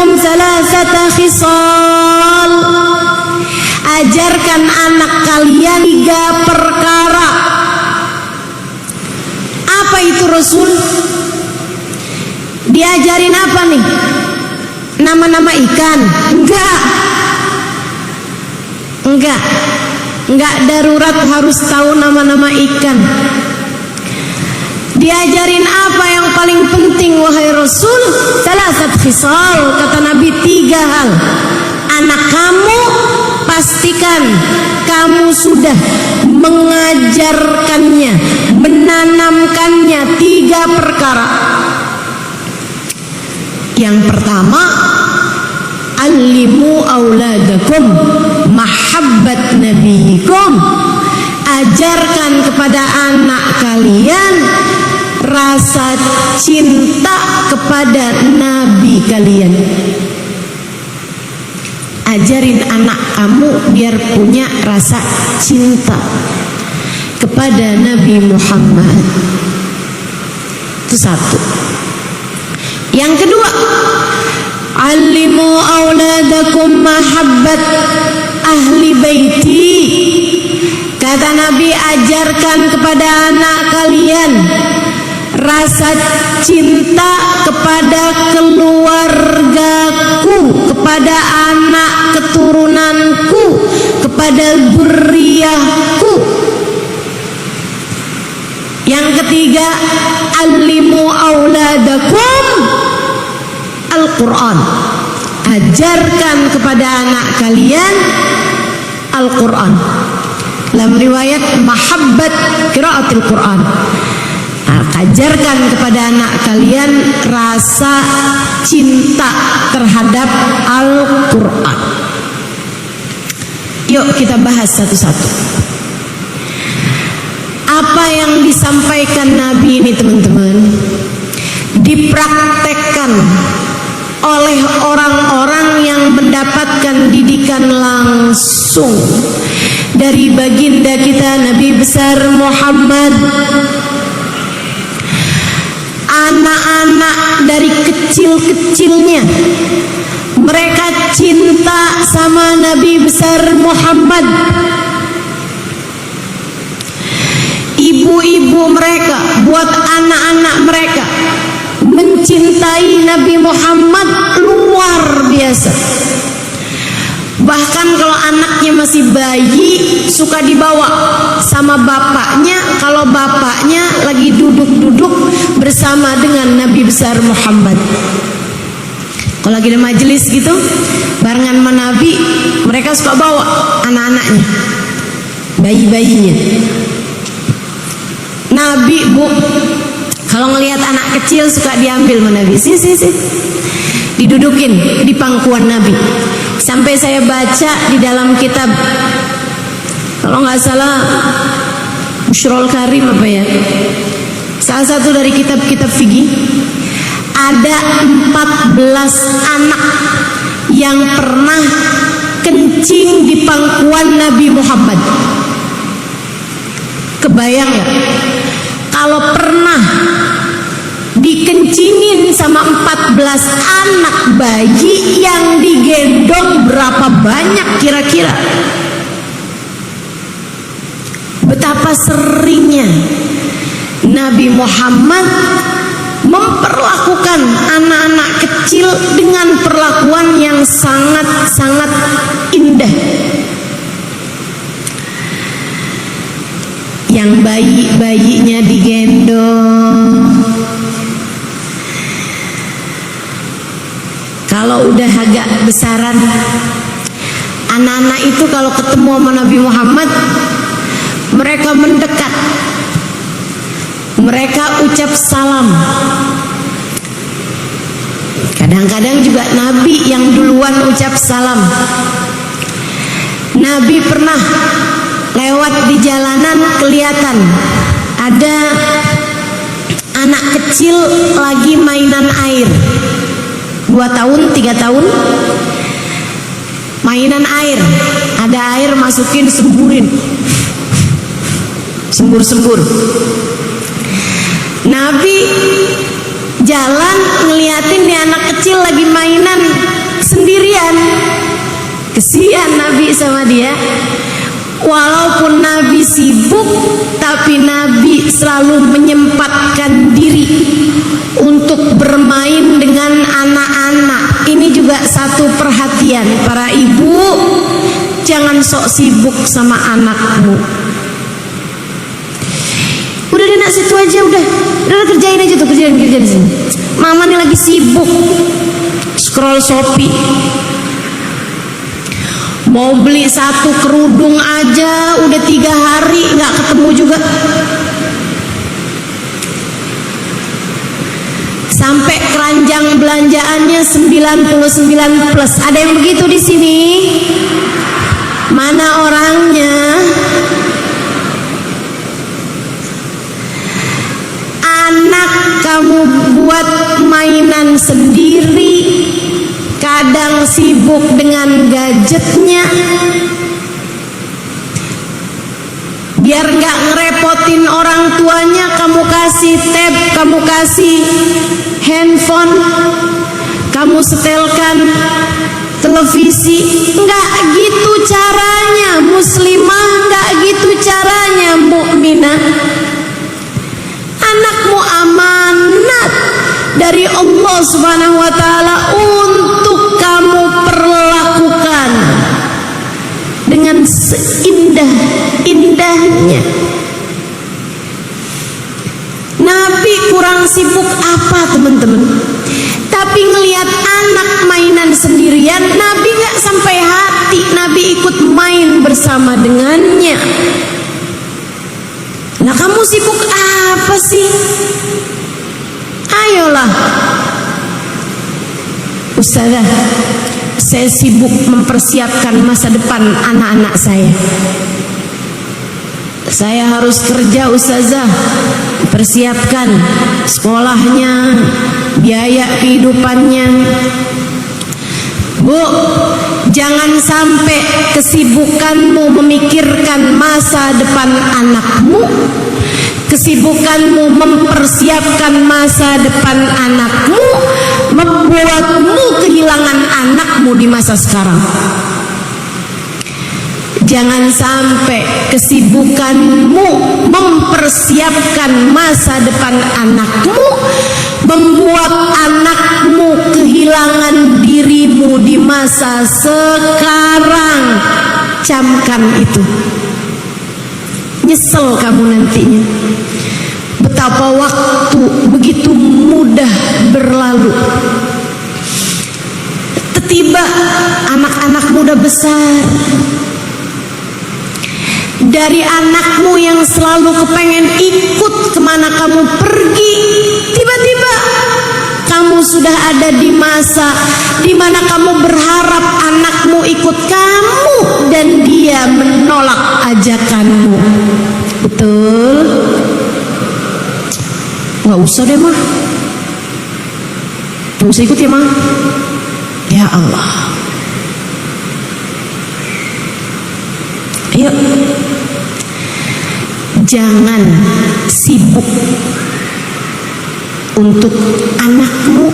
auladakum salasata khisal. Ajarkan anak kalian 3 perkara. Apa itu Rasul? Diajarin apa nih? Nama-nama ikan? Enggak darurat harus tahu nama-nama ikan. Diajarin apa yang paling penting wahai Rasul? Salasat khisal, kata Nabi, 3 hal. Anak kamu pastikan kamu sudah mengajarkannya, menanamkannya 3 perkara. Yang pertama, alimu auladakum mahabbat nabiyikum. Ajarkan kepada anak kalian rasa cinta kepada nabi kalian. Ajarin anak kamu biar punya rasa cinta kepada Nabi Muhammad. Itu 1. Yang kedua, alimu auladakum mahabbat ahli baiti. Kata Nabi, ajarkan kepada anak kalian rasa cinta kepada keluargaku, kepada anak keturunanku, kepada dzurriyyahku. Yang ketiga, alimu auladakum Al-Quran. Ajarkan kepada anak kalian Al-Quran. Dalam riwayat mahabbat qiraatil Quran. Ajarkan kepada anak kalian rasa cinta terhadap Al-Quran. Yuk kita bahas satu-satu. Apa yang disampaikan Nabi ini teman-teman dipraktekkan oleh orang-orang yang mendapatkan didikan langsung dari baginda kita Nabi besar Muhammad. Anak-anak dari kecil-kecilnya mereka cinta sama Nabi besar Muhammad. Ibu-ibu mereka buat anak-anak mereka mencintai Nabi Muhammad luar biasa. Bahkan kalau anaknya masih bayi suka dibawa sama bapaknya, kalau bapaknya lagi duduk-duduk bersama dengan Nabi besar Muhammad. Kalau lagi ada majelis gitu barengan sama Nabi, mereka suka bawa anak-anaknya, bayi-bayinya. Nabi bu kalau ngelihat anak kecil suka diambil sama Nabi, didudukin di pangkuan Nabi. Sampai saya baca di dalam kitab, kalau nggak salah Bushrul Karim apa ya, salah satu dari kitab-kitab fikih, ada 14 anak yang pernah kencing di pangkuan Nabi Muhammad. Kebayang ya? Kalau pernah dikencingin sama 14 anak bayi yang digendong, berapa banyak kira-kira? Betapa seringnya Nabi Muhammad memperlakukan anak-anak kecil dengan perlakuan yang sangat-sangat indah. Yang bayi-bayinya digendong, kalau udah agak besaran, anak-anak itu kalau ketemu sama Nabi Muhammad, mereka mendekat, mereka ucap salam. Kadang-kadang juga Nabi yang duluan ucap salam. Nabi pernah lewat di jalanan, kelihatan ada anak kecil lagi mainan air, 2 tahun 3 tahun, mainan air, ada air masukin, semburin, sembur-sembur. Nabi jalan ngeliatin nih anak kecil lagi mainan, sendirian. Kesian Nabi sama dia. Walaupun Nabi sibuk, tapi Nabi selalu menyempatkan diri untuk bermain dengan anak-anak. Ini juga satu perhatian para ibu, jangan sok sibuk sama anakmu. Udah di nak situ aja, udah kerjain aja tuh, kerjain di sini. Mama nih lagi sibuk scroll Shopee. Mau beli satu kerudung aja udah 3 hari nggak ketemu juga. Sampai keranjang belanjaannya 99 plus. Ada yang begitu di sini? Mana orangnya? Anak kamu buat mainan sendiri, kadang sibuk dengan gadgetnya. Biar gak ngerepotin orang tuanya, kamu kasih tab, kamu kasih handphone, kamu setelkan televisi. Nggak gitu caranya muslimah, nggak gitu caranya mukminah. Anakmu amanat dari Allah Subhanahu wa taala untuk kamu perlakukan dengan seindah-indahnya. Nabi kurang sibuk apa teman-teman? Tapi ngelihat anak mainan sendirian, Nabi gak sampai hati. Nabi ikut main bersama dengannya. Nah, kamu sibuk apa sih? Ayolah, Ustazah, saya sibuk mempersiapkan masa depan anak-anak saya. Saya harus kerja, Ustazah, persiapkan sekolahnya, biaya kehidupannya. Bu, jangan sampai kesibukanmu memikirkan masa depan anakmu, kesibukanmu mempersiapkan masa depan anakmu, membuatmu kehilangan anakmu di masa sekarang. Jangan sampai kesibukanmu mempersiapkan masa depan anakmu membuat anakmu kehilangan dirimu di masa sekarang. Camkan itu. Nyesel kamu nantinya. Betapa waktu begitu mudah berlalu. Tiba anak-anak muda besar. Dari anakmu yang selalu kepengen ikut kemana kamu pergi, tiba-tiba kamu sudah ada di masa di mana kamu berharap anakmu ikut kamu dan dia menolak ajakanmu. Betul? Nggak usah deh mah, nggak usah ikut ya mah. Ya Allah, ayo. Jangan sibuk untuk anakmu.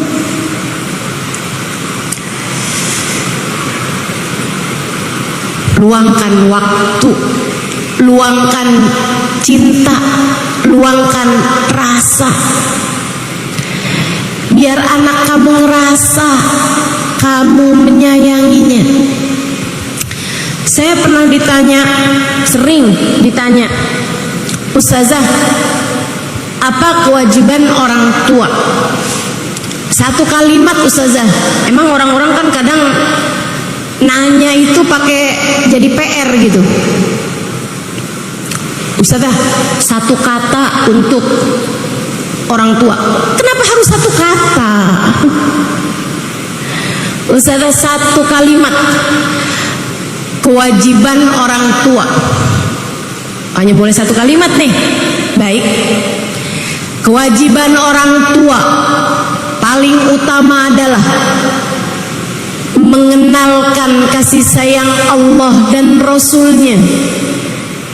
Luangkan waktu, luangkan cinta, luangkan rasa. Biar anak kamu ngerasa kamu menyayanginya. Saya pernah sering ditanya, Ustazah, apa kewajiban orang tua? Satu kalimat, Ustazah. Emang orang-orang kan kadang nanya itu pakai jadi PR gitu. Ustazah, satu kata untuk orang tua. Kenapa harus satu kata? Ustazah, satu kalimat. Kewajiban orang tua. Hanya boleh satu kalimat nih. Baik. Kewajiban orang tua paling utama adalah mengenalkan kasih sayang Allah dan Rasulnya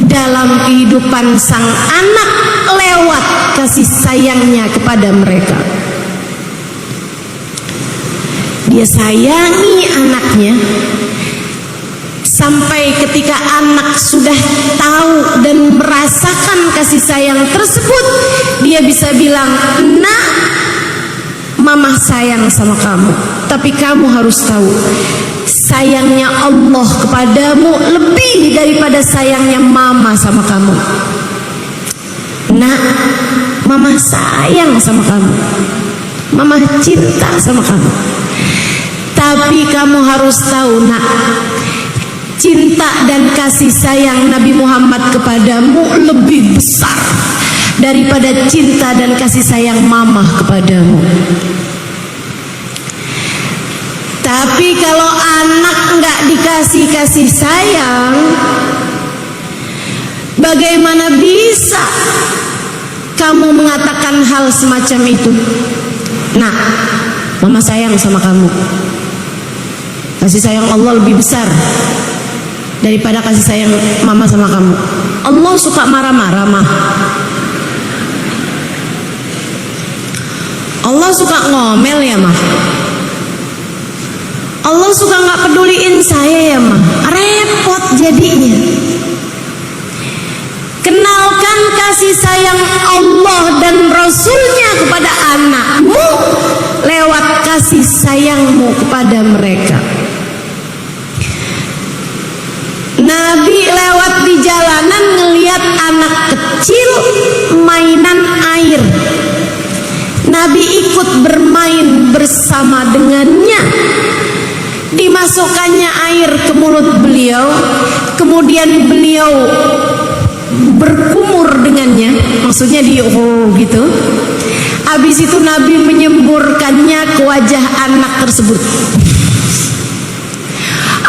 dalam kehidupan sang anak lewat kasih sayangnya kepada mereka. dia sayangi anaknya, sampai ketika anak sudah tahu dan merasakan kasih sayang tersebut, dia bisa bilang, "Nak, mama sayang sama kamu, tapi kamu harus tahu sayangnya Allah kepadamu lebih daripada sayangnya mama sama kamu. Nak, mama sayang sama kamu, mama cinta sama kamu, tapi kamu harus tahu, nak, cinta dan kasih sayang Nabi Muhammad kepadamu lebih besar daripada cinta dan kasih sayang mama kepadamu." Tapi kalau anak nggak dikasih kasih sayang, bagaimana bisa kamu mengatakan hal semacam itu? Nah, mama sayang sama kamu, kasih sayang Allah lebih besar daripada kasih sayang mama sama kamu. Allah suka marah-marah mah. Allah suka ngomel ya mah. Allah suka nggak peduliin saya ya mah. Repot jadinya. Kenalkan kasih sayang Allah dan Rasulnya kepada anakmu lewat kasih sayangmu kepada mereka. Nabi lewat di jalanan ngelihat anak kecil mainan air. Nabi ikut bermain bersama dengannya. Dimasukkannya air ke mulut beliau, kemudian beliau berkumur dengannya, maksudnya gitu. Habis itu Nabi menyemburkannya ke wajah anak tersebut.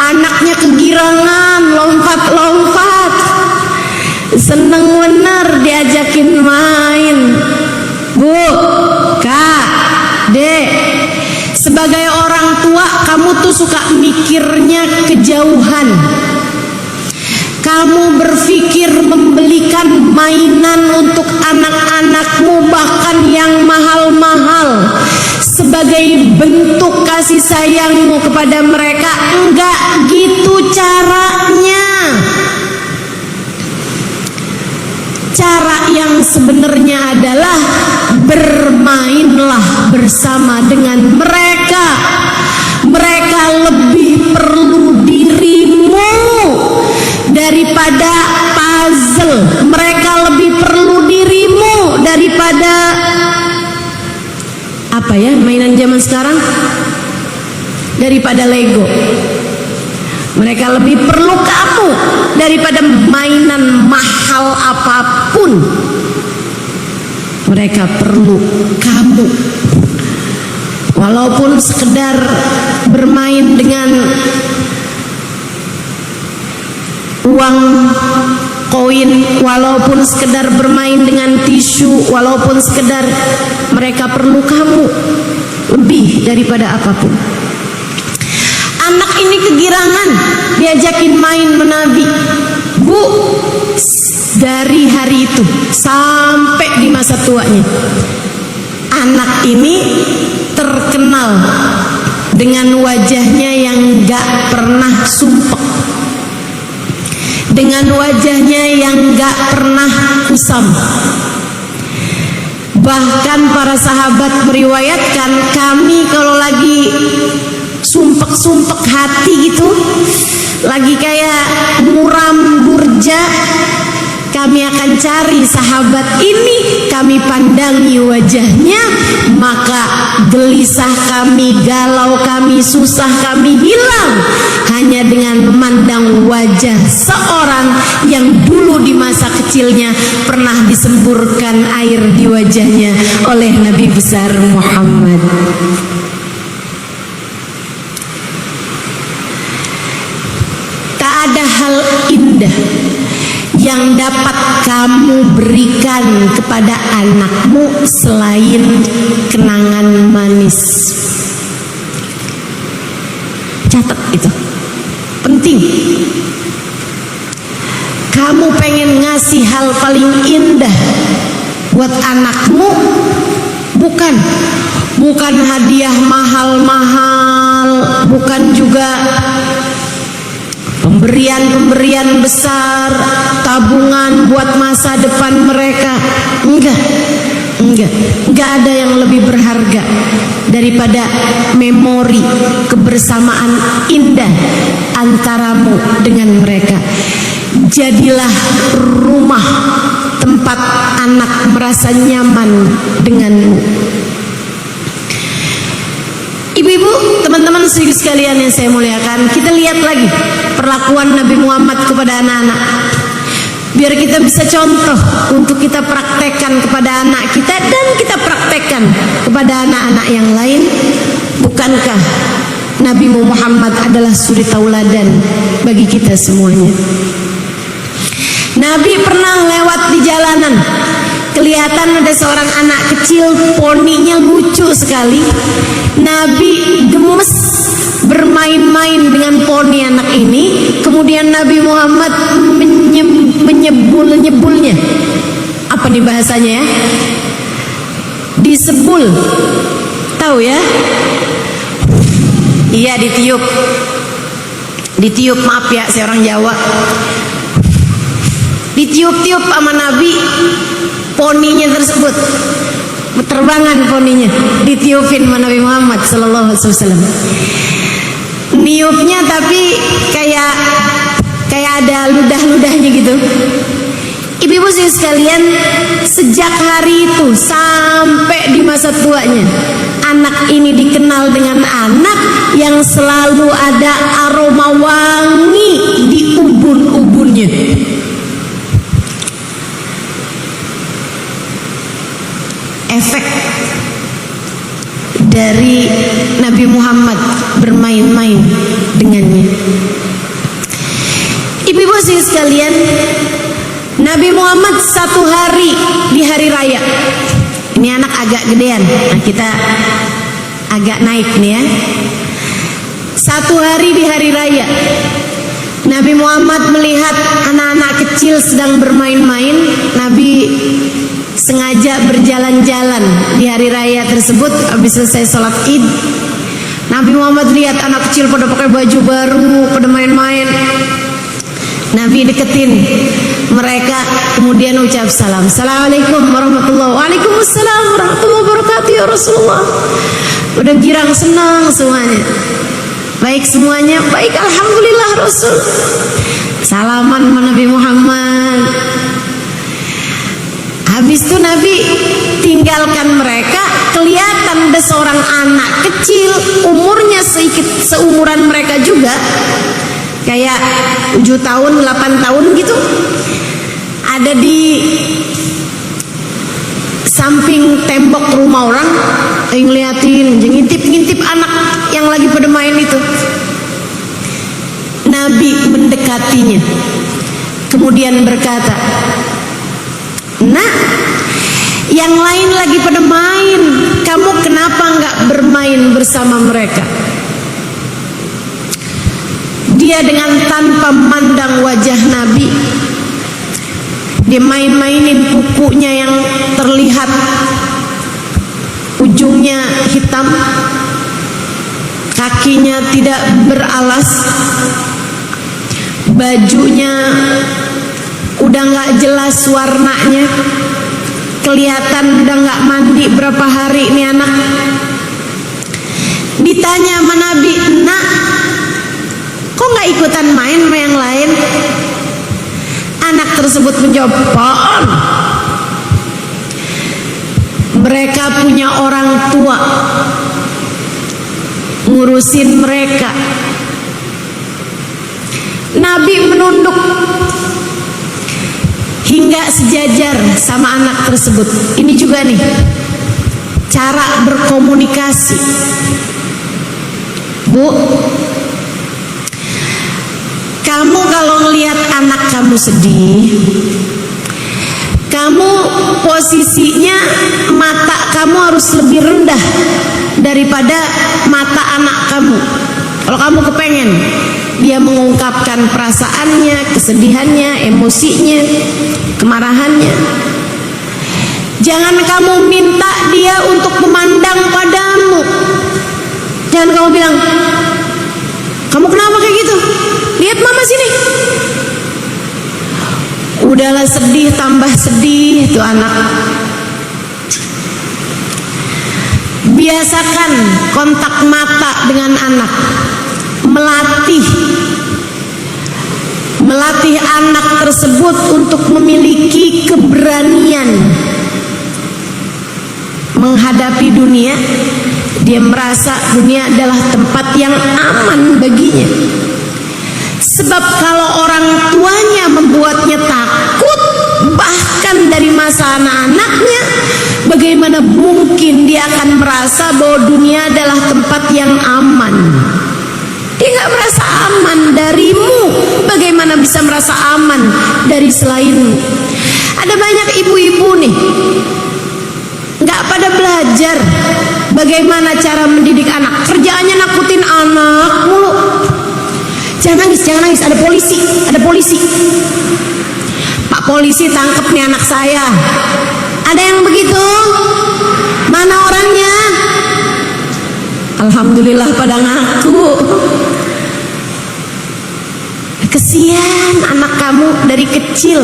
Anaknya kegirangan, lompat-lompat, seneng bener diajakin main. Bu, Kak, Dek, sebagai orang tua kamu tuh suka mikirnya kejauhan. Kamu berpikir membelikan mainan untuk anak-anakmu, bahkan yang mahal-mahal, sebagai bentuk kasih sayangmu kepada mereka. Enggak gitu caranya. Cara yang sebenarnya adalah bermainlah bersama dengan mereka. Mereka lebih perlu dirimu daripada puzzle. Mereka lebih perlu dirimu daripada apa ya, mainan zaman sekarang, daripada Lego. Mereka lebih perlu kamu daripada mainan mahal apapun. Mereka perlu kamu. Walaupun sekedar bermain dengan uang koin, walaupun sekedar bermain dengan tisu, walaupun sekedar, mereka perlu kamu lebih daripada apapun. Anak ini kegirangan diajakin main Nabi. Bu, dari hari itu sampai di masa tuanya, anak ini terkenal dengan wajahnya yang gak pernah sumpek, dengan wajahnya yang gak pernah kusam. Bahkan para sahabat meriwayatkan, kami kalau lagi sumpek-sumpek hati gitu, lagi kayak muram durja, kami akan cari sahabat ini, kami pandangi wajahnya, maka gelisah kami, galau kami, susah kami hilang hanya dengan memandang wajah seorang yang dulu di masa kecilnya pernah disemburkan air di wajahnya oleh Nabi besar Muhammad. Tak ada hal indah yang dapat kamu berikan kepada anakmu selain kenangan manis. Catat itu, penting. Kamu pengen ngasih hal paling indah buat anakmu, bukan hadiah mahal-mahal, mahal, bukan juga pemberian besar, tabungan buat masa depan mereka. Enggak ada yang lebih berharga daripada memori kebersamaan indah antaramu dengan mereka. Jadilah rumah tempat anak merasa nyaman denganmu. Ibu-ibu, teman-teman sekalian yang saya muliakan, kita lihat lagi perlakuan Nabi Muhammad kepada anak-anak, biar kita bisa contoh untuk kita praktekkan kepada anak kita dan kita praktekkan kepada anak-anak yang lain. Bukankah Nabi Muhammad adalah suri tauladan bagi kita semuanya? Nabi pernah lewat di jalanan, kelihatan ada seorang anak kecil, poninya lucu sekali. Nabi gemes bermain-main dengan poni anak ini. Kemudian Nabi Muhammad menyebulnya. Apa nih bahasanya ya? Disebul. Tahu ya? Iya, ditiup. Ditiup, maaf ya, saya orang Jawa. Ditiup-tiup sama Nabi poninya tersebut. Berterbangan poninya, ditiupin sama Nabi Muhammad sallallahu alaihi wasallam. Niupnya tapi kayak ada ludah-ludahnya gitu. Ibu-ibu sekalian, sejak hari itu sampai di masa tuanya, anak ini dikenal dengan anak yang selalu ada aroma wangi di ubun-ubunnya. Efek dari Nabi Muhammad bermain-main dengannya. Ibu-ibu sekalian, Nabi Muhammad satu hari di hari raya, ini anak agak gedean, nah kita agak naik nih ya. Satu hari di hari raya, Nabi Muhammad melihat anak-anak kecil sedang bermain-main. Nabi sengaja berjalan-jalan di hari raya tersebut. Habis selesai sholat id, Nabi Muhammad lihat anak kecil pada pakai baju baru, pada main-main. Nabi deketin mereka, kemudian ucap salam. Assalamualaikum warahmatullahi wabarakatuh. Waalaikumsalam warahmatullahi wabarakatuh ya Rasulullah. Udah girang, senang semuanya. Baik semuanya, baik, alhamdulillah Rasul. Salaman sama Nabi Muhammad. Habis itu Nabi tinggalkan mereka. Kelihatan ada seorang anak kecil, umurnya seumuran mereka juga, kayak 7 tahun, 8 tahun gitu, ada di samping tembok rumah orang, ngeliatin, ngintip-ngintip anak yang lagi pada main itu. Nabi mendekatinya, kemudian berkata, "Nak, yang lain lagi pada main, kamu kenapa nggak bermain bersama mereka?" Dia dengan tanpa memandang wajah Nabi, dia main-mainin kukunya yang terlihat ujungnya hitam, kakinya tidak beralas, bajunya udah nggak jelas warnanya, kelihatan udah nggak mandi berapa hari nih anak. Ditanya sama Nabi, "Nak, kok nggak ikutan main sama yang lain?" Anak tersebut menjawab, "Apaan? Mereka punya orang tua ngurusin mereka." Nabi menunduk hingga sejajar sama anak tersebut. Ini juga nih cara berkomunikasi. Bu, kamu kalau ngelihat anak kamu sedih, kamu posisinya mata kamu harus lebih rendah daripada mata anak kamu. Kalau kamu kepengen dia mengungkapkan perasaannya, kesedihannya, emosinya, kemarahannya, jangan kamu minta dia untuk memandang padamu. Jangan kamu bilang, sedih tambah sedih tuh anak. Biasakan kontak mata dengan anak, melatih anak tersebut untuk memiliki keberanian menghadapi dunia. Dia merasa dunia adalah tempat yang aman baginya. Sebab kalau orang tuanya membuatnya takut, bahkan dari masa anak-anaknya, bagaimana mungkin dia akan merasa bahwa dunia adalah tempat yang aman? Dia gak merasa aman darimu. Bagaimana bisa merasa aman dari selainmu? Ada banyak ibu-ibu nih, gak pada belajar bagaimana cara mendidik anak. Kerjaannya nakutin anak mulu. Jangan nangis, ada polisi. Pak polisi, tangkep nih anak saya. Ada yang begitu? Mana orangnya? Alhamdulillah pada ngaku. Kesian anak kamu dari kecil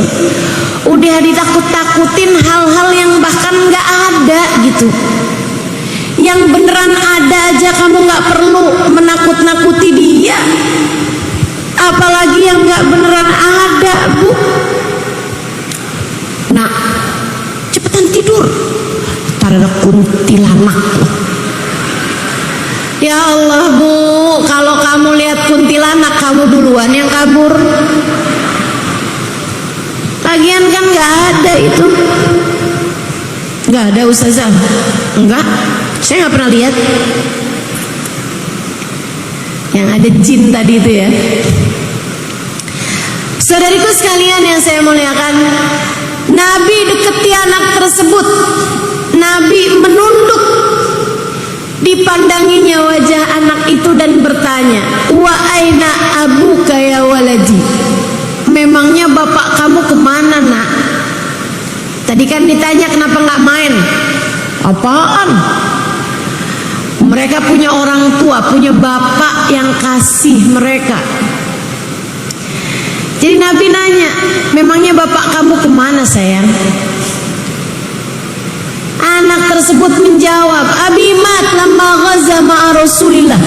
udah ditakut-takutin hal-hal yang bahkan gak ada gitu. Yang beneran ada aja kamu gak perlu menakut-nakuti dia, apalagi yang gak beneran ada, Bu. Nah, cepetan tidur, ntar ada kuntilanak. Ya Allah, Bu, kalau kamu lihat kuntilanak kamu duluan yang kabur. Lagian kan gak ada itu. Gak ada, Ustazah. Enggak, saya gak pernah lihat. Yang ada jin tadi itu ya. Saudariku sekalian yang saya muliakan, Nabi deketi anak tersebut. Nabi menunduk, dipandanginya wajah anak itu dan bertanya, wa aina abuka ya waladi? Memangnya bapak kamu kemana, nak? Tadi kan ditanya kenapa nggak main. Apaan? Mereka punya orang tua, punya bapak yang kasih mereka. Jadi Nabi nanya, memangnya bapak kamu kemana, sayang? Anak tersebut menjawab, abi mat lamma ghaza ma'a Rasulillah.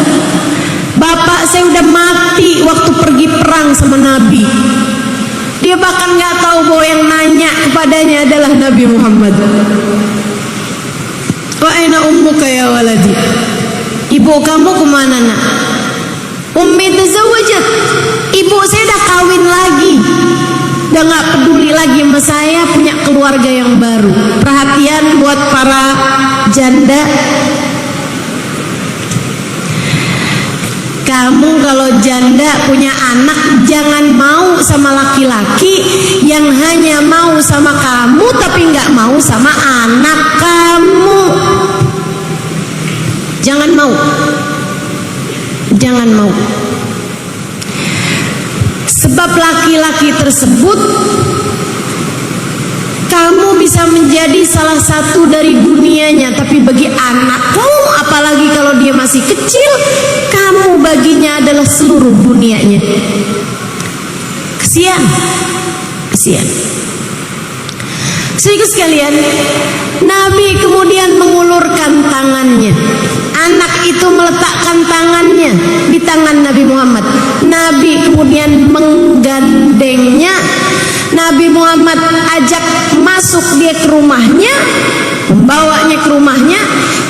Bapak saya udah mati waktu pergi perang sama Nabi. Dia bahkan gak tahu bahwa yang nanya kepadanya adalah Nabi Muhammad. Wa aina ummuka ya waladi? Ibu kamu kemana, nak? Ummi tazawwajat. Ibu saya udah kawin lagi. Udah gak peduli lagi sama saya, punya keluarga yang baru. Perhatian buat para janda. Kamu kalau janda punya anak, jangan mau sama laki-laki yang hanya mau sama kamu tapi gak mau sama anak kamu. Jangan mau. Jangan mau. Sebab laki-laki tersebut, kamu bisa menjadi salah satu dari dunianya, tapi bagi anakmu, apalagi kalau dia masih kecil, kamu baginya adalah seluruh dunianya. Kesian. Kesian. Saudaraku sekalian, Nabi kemudian mengulurkan tangannya. Anak itu meletakkan tangannya di tangan Nabi Muhammad. Nabi kemudian menggandengnya. Nabi Muhammad ajak masuk dia ke rumahnya, membawanya ke rumahnya,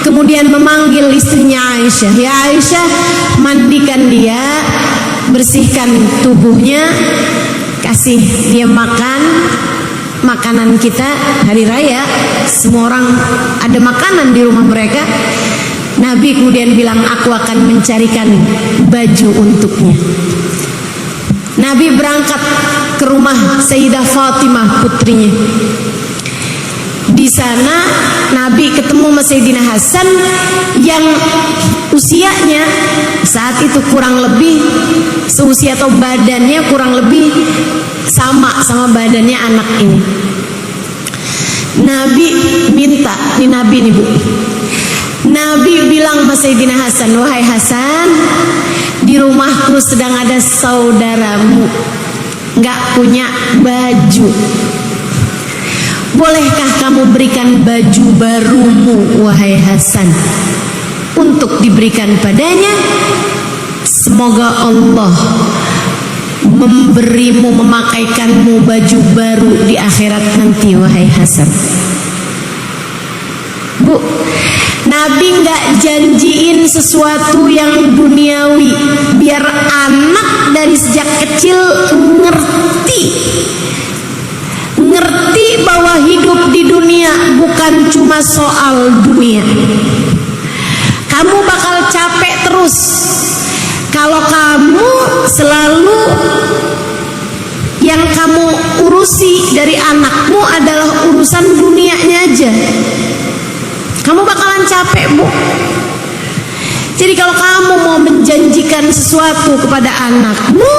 kemudian memanggil istrinya Aisyah. Ya Aisyah, mandikan dia, bersihkan tubuhnya, kasih dia makan. Makanan kita hari raya, semua orang ada makanan di rumah mereka. Nabi kemudian bilang, aku akan mencarikan baju untuknya. Nabi berangkat ke rumah Sayyidah Fatimah, putrinya. Di sana Nabi ketemu sama Sayyidina Hasan yang usianya saat itu kurang lebih seusia atau badannya kurang lebih sama badannya anak ini. Nabi minta, ini Nabi nih, Bu. Nabi bilang sama Sayyidina Hasan, wahai Hasan, di rumahku sedang ada saudaramu, nggak punya baju. bolehkah kamu berikan baju barumu wahai Hasan untuk diberikan padanya? Semoga Allah memberimu, memakaikanmu baju baru di akhirat nanti wahai Hasan. Bu, Nabi nggak janjiin sesuatu yang duniawi biar anak dari sejak kecil ngerti bahwa hidup di dunia bukan cuma soal dunia. Kamu bakal capek terus kalau kamu selalu yang kamu urusi dari anakmu adalah urusan dunianya aja. Kamu bakalan capek, Bu. Jadi kalau kamu mau menjanjikan sesuatu kepada anakmu,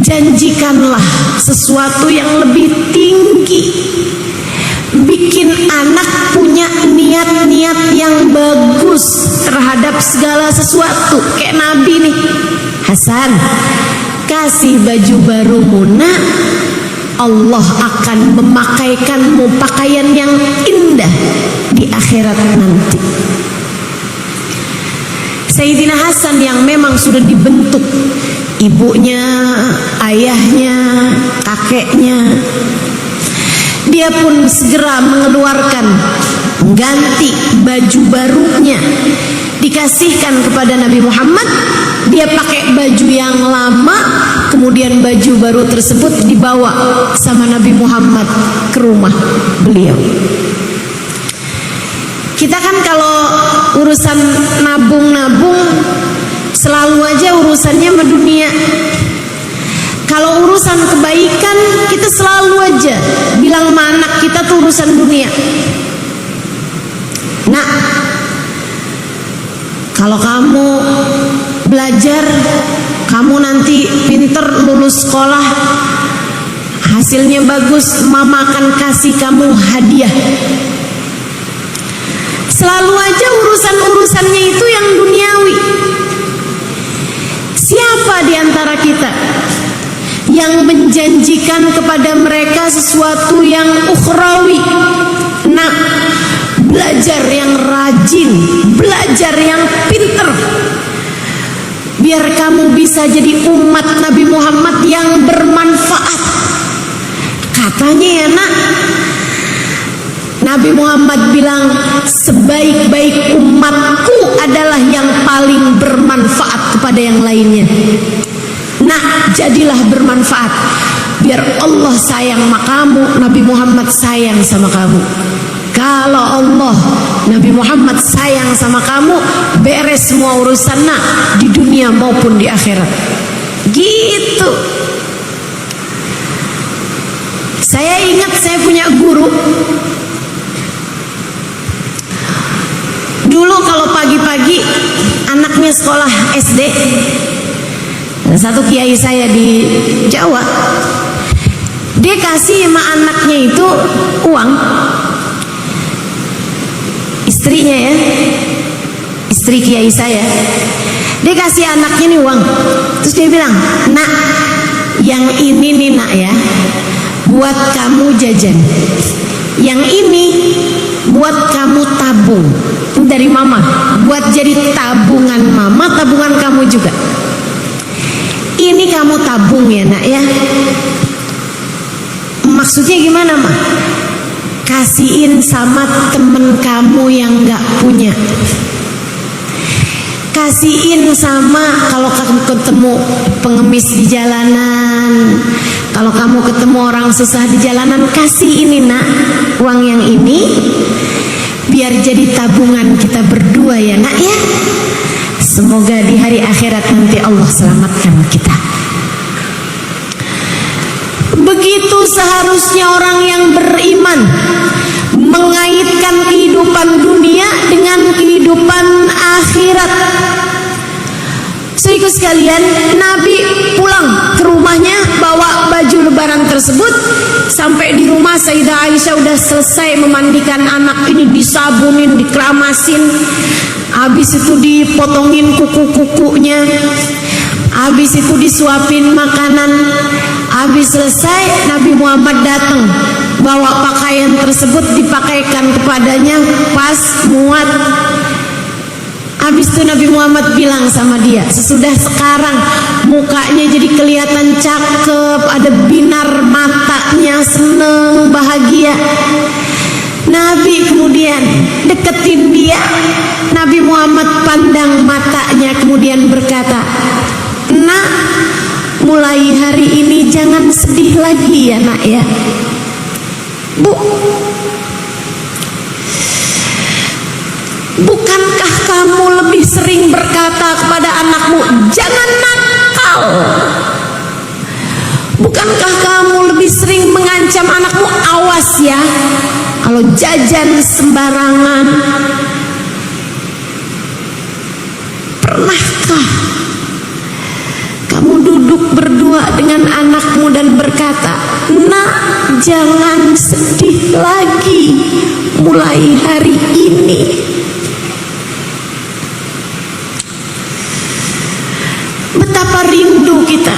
janjikanlah sesuatu yang lebih tinggi. Bikin anak punya niat-niat yang bagus terhadap segala sesuatu. Kayak Nabi nih, Hasan, kasih baju barumu nak, Allah akan memakaikanmu pakaian yang indah di akhirat nanti. Sayyidina Hasan yang memang sudah dibentuk ibunya, ayahnya, kakeknya, dia pun segera mengeluarkan ganti baju barunya, dikasihkan kepada Nabi Muhammad. Dia pakai baju yang lama, kemudian baju baru tersebut dibawa sama Nabi Muhammad ke rumah beliau. Kita kan kalau urusan nabung-nabung selalu aja urusannya sama dunia. Kalau urusan kebaikan kita selalu aja bilang sama anak kita tuh urusan dunia. Nah, kalau kamu belajar, kamu nanti pinter lulus sekolah, hasilnya bagus, mama akan kasih kamu hadiah. Selalu aja urusan-urusannya itu yang duniawi. Siapa di antara kita yang menjanjikan kepada mereka sesuatu yang ukhrawi? Nah, belajar yang rajin, belajar yang pinter, biar kamu bisa jadi umat Nabi Muhammad yang bermanfaat. Katanya ya nak, Nabi Muhammad bilang sebaik-baik umatku adalah yang paling bermanfaat kepada yang lainnya. Nah, jadilah bermanfaat biar Allah sayang sama kamu, Nabi Muhammad sayang sama kamu. Kalau Allah, Nabi Muhammad sayang sama kamu, beres semua urusan nak di dunia maupun di akhirat. Gitu. Saya ingat saya punya guru. Dulu kalau pagi-pagi anaknya sekolah SD, satu kiai saya di Jawa, dia kasih sama anaknya itu uang. Istrinya ya, istri kiai saya, dia kasih anaknya nih uang. Terus dia bilang, nak, yang ini nih nak ya, buat kamu jajan. Yang ini buat kamu tabung dari mama, buat jadi tabungan mama, tabungan kamu juga. Ini kamu tabung ya nak ya. Maksudnya gimana mah? Kasihin sama temen kamu yang gak punya. Kasihin sama kalau kamu ketemu pengemis di jalanan, kalau kamu ketemu orang susah di jalanan, kasih ini nak, uang yang ini biar jadi tabungan kita berdua ya nak ya. Semoga di hari akhirat nanti Allah selamatkan kita. Begitu seharusnya orang yang beriman mengaitkan kehidupan dunia dengan kehidupan akhirat. Saudaraku sekalian, Nabi pulang ke rumahnya bawa baju lebaran tersebut. Sampai di rumah Sayyidah Aisyah udah selesai memandikan anak ini, disabunin, dikeramasin, habis itu dipotongin kuku-kukunya, habis itu disuapin makanan, Habis selesai, Nabi Muhammad datang, bawa pakaian tersebut dipakaikan kepadanya pas muat. Habis itu Nabi Muhammad bilang sama dia, sesudah sekarang mukanya jadi kelihatan cakep, ada binar matanya, seneng, bahagia. Nabi kemudian deketin dia. Nabi Muhammad pandang matanya kemudian berkata, "Nak, mulai hari ini jangan sedih lagi ya nak ya. Bu, bukankah kamu lebih sering berkata kepada anakmu, jangan nakal? Bukankah kamu lebih sering mengancam anakmu, awas ya kalau jajan sembarangan? Pernahkah kamu duduk berdua dengan anakmu dan berkata, nak, jangan sedih lagi mulai hari ini." Betapa rindu kita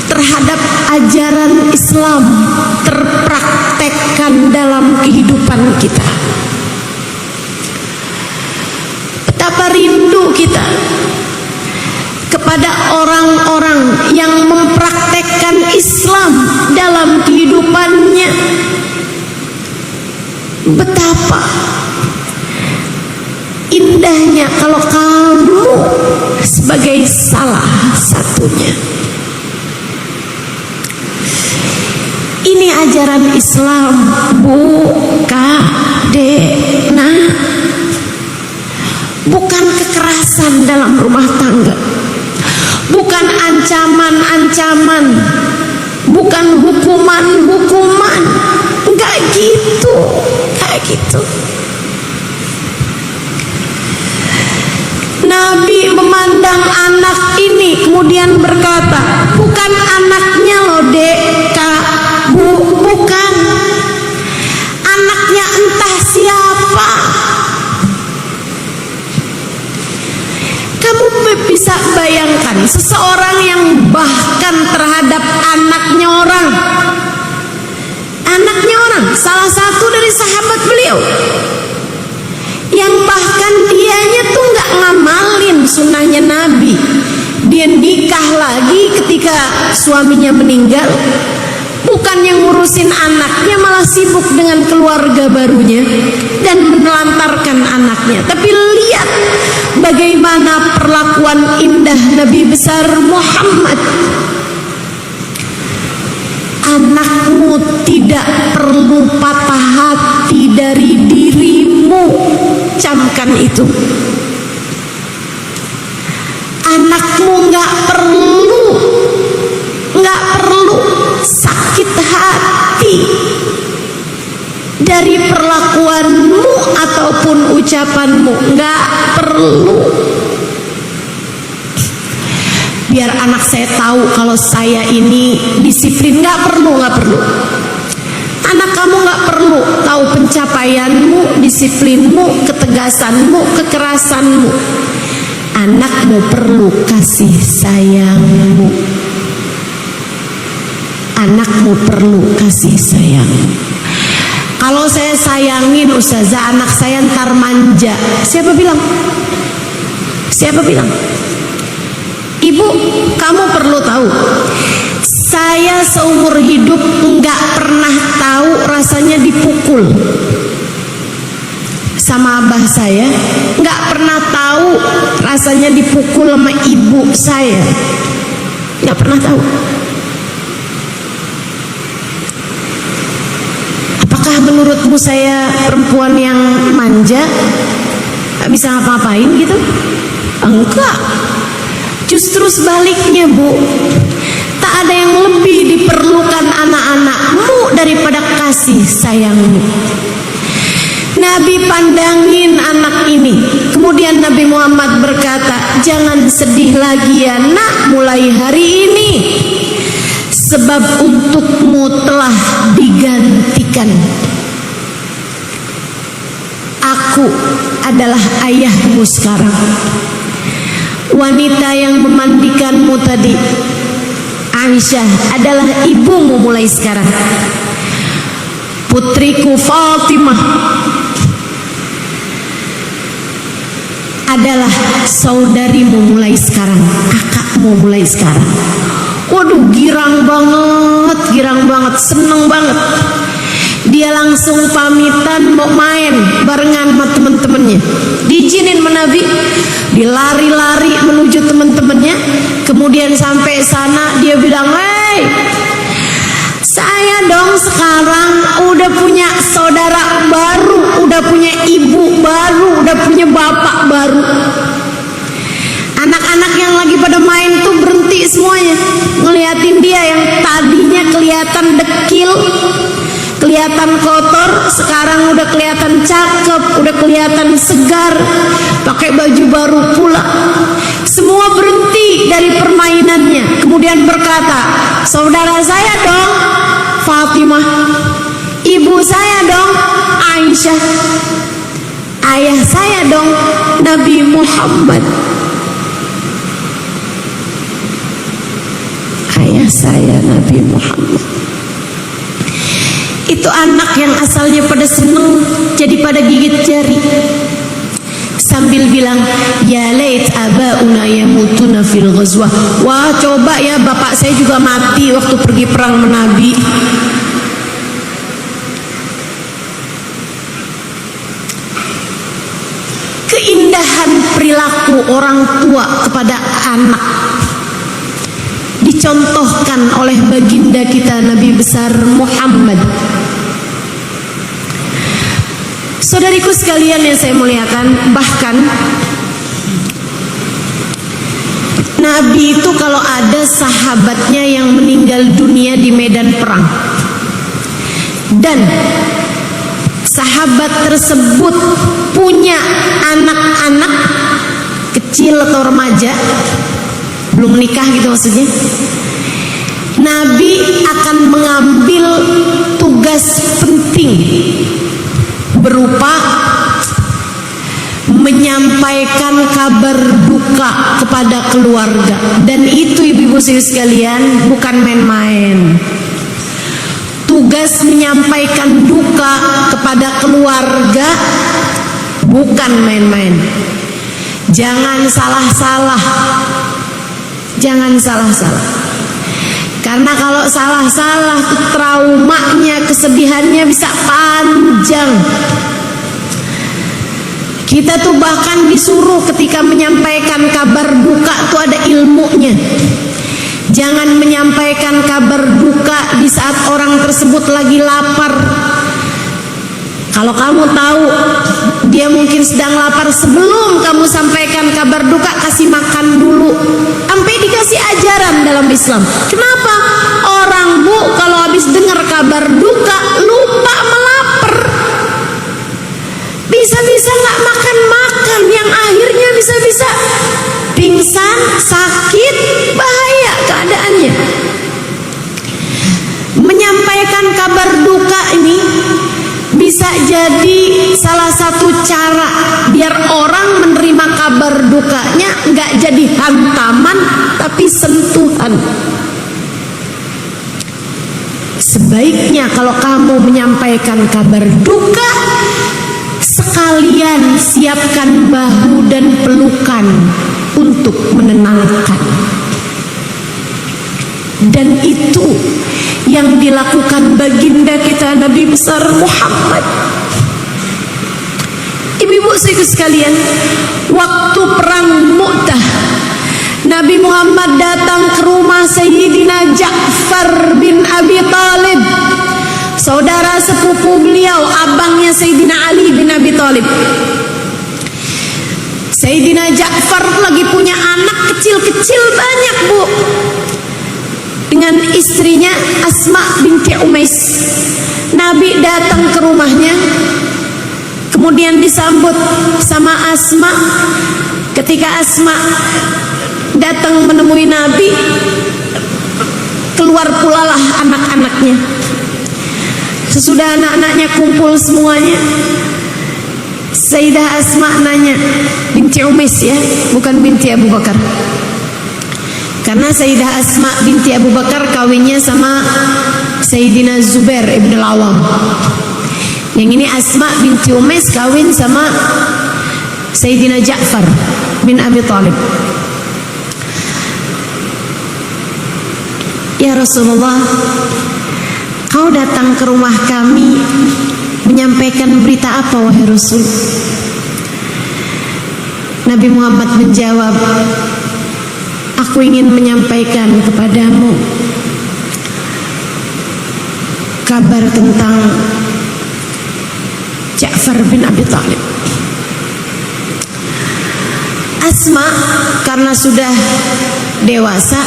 terhadap ajaran Islam terpraktekkan dalam kehidupan kita. Betapa rindu kita kepada orang-orang yang mempraktekkan Islam dalam kehidupannya. Betapa indahnya kalau kamu sebagai salah satunya. Ini ajaran Islam, Bu, Kak, Dek, Nak. Bukan kekerasan dalam rumah tangga, bukan ancaman-ancaman, bukan hukuman-hukuman. Enggak gitu, enggak gitu. Nabi memandang anak ini kemudian berkata, bukan anaknya loh Dek, Kak, Bu, bukan. Anaknya entah siapa. Kamu bisa bayangkan seseorang yang bahkan terhadap anaknya orang, salah satu dari sahabat beliau, yang bahkan dianya tuh nggak ngamalin sunnahnya Nabi. Dia nikah lagi ketika suaminya meninggal, bukan yang ngurusin anaknya, malah sibuk dengan keluarga barunya dan menelantarkan anaknya. Tapi lihat bagaimana perlakuan indah Nabi besar Muhammad. Anakmu tidak perlu patah hati dari dirimu, camkan itu. Anakmu nggak perlu sakit hati dari perlakuanmu ataupun ucapanmu, nggak perlu. Biar anak saya tahu kalau saya ini disiplin, nggak perlu. Anak kamu nggak perlu tahu pencapaianmu, disiplinmu, ketegasanmu, kekerasanmu. Anakmu perlu kasih sayangmu. Anakmu perlu kasih sayang. Kalau saya sayangin Ustazah, anak saya ntar manja. Siapa bilang? Ibu, kamu perlu tahu, saya seumur hidup nggak pernah tahu rasanya dipukul sama abah saya, nggak pernah tahu rasanya dipukul sama ibu saya, nggak pernah tahu. Apakah menurutmu saya perempuan yang manja, nggak bisa ngapa-ngapain gitu? Enggak. Justru sebaliknya, Bu. Tak ada yang lebih diperlukan anak-anakmu daripada kasih sayangmu. Nabi pandangin anak ini. Kemudian Nabi Muhammad berkata, jangan sedih lagi ya nak mulai hari ini, sebab untukmu telah digantikan. Aku adalah ayahmu sekarang. Wanita yang memandikanmu tadi, Aisyah adalah ibumu mulai sekarang. Putriku Fatimah adalah saudarimu mulai sekarang, kakakmu mulai sekarang. Waduh, girang banget, seneng banget. Dia langsung pamitan mau main barengan sama temen-temennya. Diizinin sama Nabi, dilari-lari menuju temen-temennya. Kemudian sampai sana dia bilang, "Hei, saya dong sekarang udah punya saudara baru, udah punya ibu baru, udah punya bapak baru." Anak-anak yang lagi pada main tuh berhenti semuanya, ngeliatin dia yang tadinya kelihatan dekil, kelihatan kotor, sekarang udah kelihatan cakep, udah kelihatan segar, pakai baju baru pula. Semua berhenti dari permainannya, kemudian berkata, "Saudara saya dong Fatimah, ibu saya dong Aisyah, ayah saya dong Nabi Muhammad." Ayah saya Nabi Muhammad. Itu anak yang asalnya pada seneng jadi pada gigit jari sambil bilang, "Ya lait abauna yamutuna fil ghazwah." Wah, coba ya bapak saya juga mati waktu pergi perang sama Nabi. Keindahan perilaku orang tua kepada anak dicontohkan oleh baginda kita Nabi besar Muhammad. Saudariku sekalian yang saya muliakan, bahkan Nabi itu kalau ada sahabatnya yang meninggal dunia di medan perang dan sahabat tersebut punya anak-anak kecil atau remaja, belum menikah gitu maksudnya, Nabi akan mengambil tugas penting berupa menyampaikan kabar duka kepada keluarga. Dan itu ibu-ibu sekalian bukan main-main. Tugas menyampaikan duka kepada keluarga bukan main-main. Jangan salah-salah. Jangan salah-salah. Karena kalau salah-salah tuh traumanya, kesedihannya bisa panjang. Kita tuh bahkan disuruh ketika menyampaikan kabar duka tuh ada ilmunya. Jangan menyampaikan kabar duka di saat orang tersebut lagi lapar. Kalau kamu tahu dia mungkin sedang lapar, sebelum kamu sampaikan kabar duka, kasih makan dulu. Sampai dikasih ajaran dalam Islam. Kenapa? Orang bu kalau habis dengar kabar duka lupa melapar, bisa-bisa nggak makan-makan, yang akhirnya bisa-bisa pingsan, sakit, bahaya keadaannya. Menyampaikan kabar duka ini bisa jadi salah satu cara biar orang menerima kabar dukanya nggak jadi hantaman tapi sentuhan. Sebaiknya kalau kamu menyampaikan kabar duka, sekalian siapkan bahu dan pelukan untuk menenangkan. Dan itu yang dilakukan baginda kita Nabi besar Muhammad. Ibu-ibu sekalian, waktu perang Mu'tah, Nabi Muhammad datang ke rumah Sayyidina Ja'far bin Abi Thalib, saudara sepupu beliau, abangnya Sayyidina Ali bin Abi Thalib. Sayyidina Ja'far lagi punya anak kecil-kecil banyak bu, dengan istrinya Asma binti Umais. Nabi datang ke rumahnya, kemudian disambut sama Asma. Ketika Asma datang menemui Nabi, keluar pula lah anak-anaknya. Sesudah anak-anaknya kumpul semuanya, Sayyidah Asma nanya, binti Umais ya, bukan binti Abu Bakar. Karena Sayyidah Asma binti Abu Bakar kawinnya sama Sayyidina Zubair ibn al-Awwam. Yang ini Asma binti Umais kawin sama Sayyidina Ja'far bin Abi Thalib. Ya Rasulullah, kau datang ke rumah kami menyampaikan berita apa wahai Rasul? Nabi Muhammad menjawab, aku ingin menyampaikan kepadamu kabar tentang Ja'far bin Abi Thalib. Asma karena sudah dewasa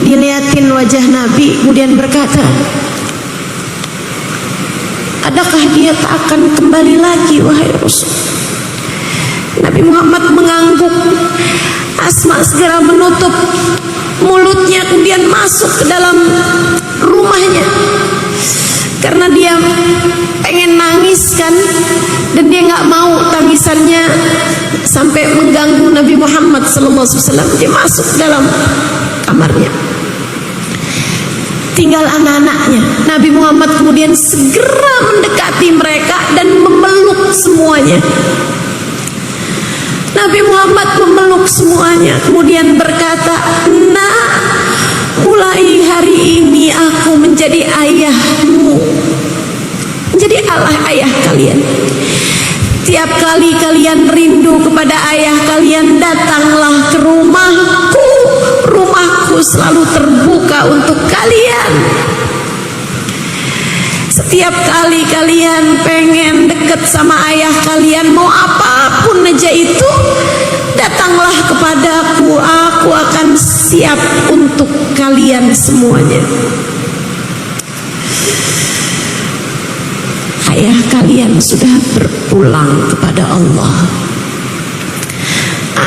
dilihatin wajah Nabi, kemudian berkata, adakah dia tak akan kembali lagi wahai Rasul? Nabi Muhammad mengangguk. Asma segera menutup mulutnya, kemudian masuk ke dalam rumahnya karena dia pengen nangis kan, dan dia nggak mau tangisannya sampai mengganggu Nabi Muhammad SAW. Dia masuk ke dalam kamarnya, tinggal anak-anaknya. Nabi Muhammad kemudian segera mendekati mereka dan memeluk semuanya. Nabi Muhammad memeluk semuanya, kemudian berkata, nah, mulai hari ini aku menjadi ayahmu, menjadi ayah kalian. Tiap kali kalian rindu kepada ayah kalian, datanglah ke rumahku. Rumahku selalu terbuka untuk kalian. Setiap kali kalian pengen deket sama ayah kalian, mau apapun aja itu, datanglah kepadaku. Aku akan siap untuk kalian semuanya. Ayah kalian sudah berpulang kepada Allah.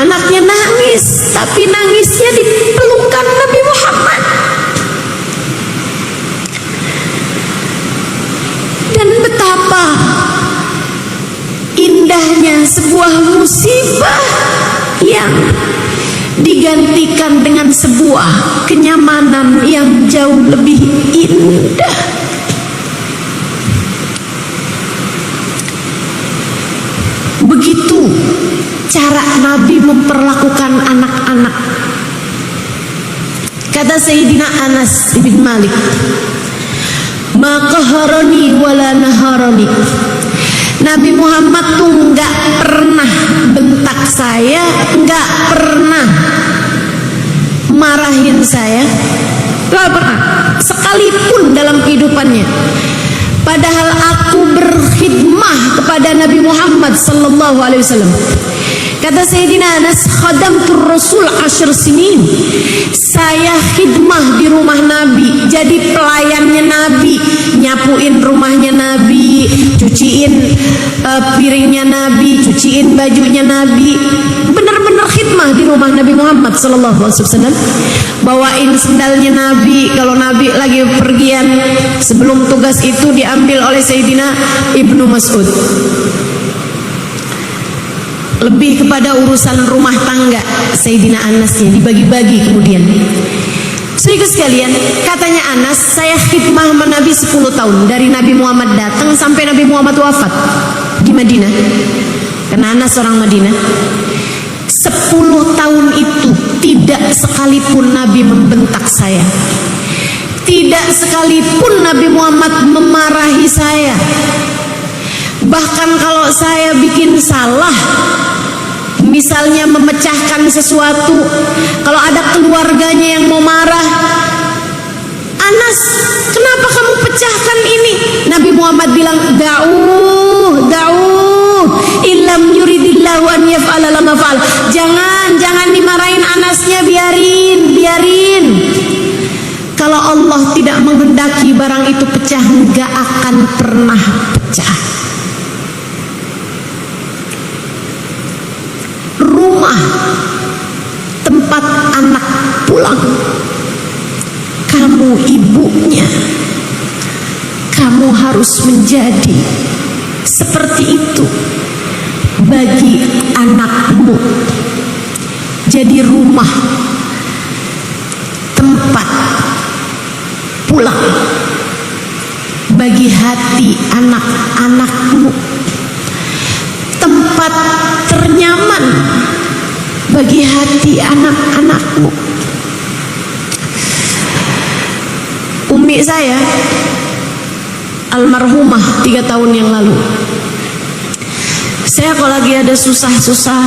Anaknya nangis, tapi nangisnya di pelukan Nabi Muhammad. Dan betapa indahnya sebuah musibah yang digantikan dengan sebuah kenyamanan yang jauh lebih indah. Begitu cara Nabi memperlakukan anak-anak. Kata Sayyidina Anas bin Malik, ma qaharani wala naharani. Nabi Muhammad tuh nggak pernah bentak saya, nggak pernah marahin saya, nggak pernah sekalipun dalam kehidupannya. Padahal aku berkhidmah kepada Nabi Muhammad sallallahu alaihi wasallam. Kata Sayyidina Anas, khadamtur Rasul 10 sinin. Saya khidmah di rumah Nabi, jadi pelayannya Nabi, nyapuin rumahnya Nabi, cuciin piringnya Nabi, cuciin bajunya Nabi. Benar-benar khidmah di rumah Nabi Muhammad sallallahu alaihi wasallam. Bawain sendalnya Nabi kalau Nabi lagi pergian. Sebelum tugas itu diambil oleh Sayyidina Ibnu Mas'ud. Lebih kepada urusan rumah tangga Sayyidina Anasnya dibagi-bagi kemudian. Saudara sekalian, katanya Anas, saya khidmah sama Nabi 10 tahun, dari Nabi Muhammad datang sampai Nabi Muhammad wafat di Madinah. Karena Anas orang Madinah. 10 tahun itu tidak sekalipun Nabi membentak saya, tidak sekalipun Nabi Muhammad memarahi saya. Bahkan kalau saya bikin salah, misalnya memecahkan sesuatu, kalau ada keluarganya yang mau marah, Anas, kenapa kamu pecahkan ini? Nabi Muhammad bilang, da'uh illam yuridillahu an yaf'ala lama fa'al. Jangan dimarahin Anasnya, biarin. Kalau Allah tidak menghendaki barang itu pecah, nggak akan pernah pecah. Rumah tempat anak pulang, kamu ibunya, kamu harus menjadi seperti itu bagi anakmu. Jadi rumah pulang bagi hati anak-anakmu, tempat ternyaman bagi hati anak-anakmu. Umi saya almarhumah 3 tahun yang lalu. Saya kalau lagi ada susah-susah,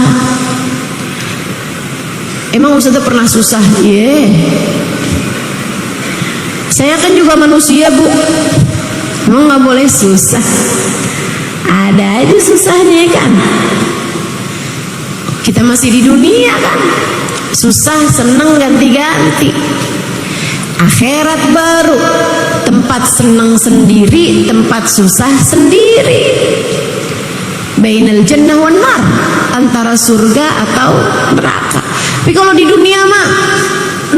emang Ustazah pernah susah? Saya kan juga manusia, Bu. Emang gak boleh susah? Ada aja susahnya kan. Kita masih di dunia kan. Susah seneng ganti-ganti. Akhirat baru, tempat seneng sendiri, tempat susah sendiri. Bainal jannah wan nar, antara surga atau neraka. Tapi kalau di dunia mah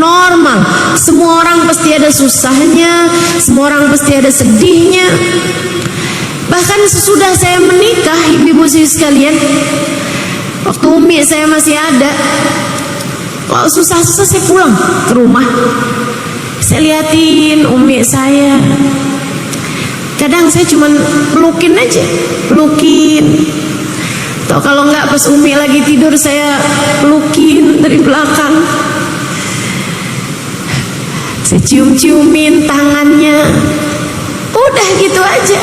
normal, semua orang pasti ada susahnya, semua orang pasti ada sedihnya. Bahkan sesudah saya menikah, ibu-ibu sekalian, waktu umi saya masih ada, kalau susah-susah saya pulang ke rumah, saya liatin umi saya. Kadang saya cuman pelukin aja, pelukin. Atau kalau enggak pas umi lagi tidur, saya pelukin dari belakang. Saya cium-ciumin tangannya. Udah gitu aja.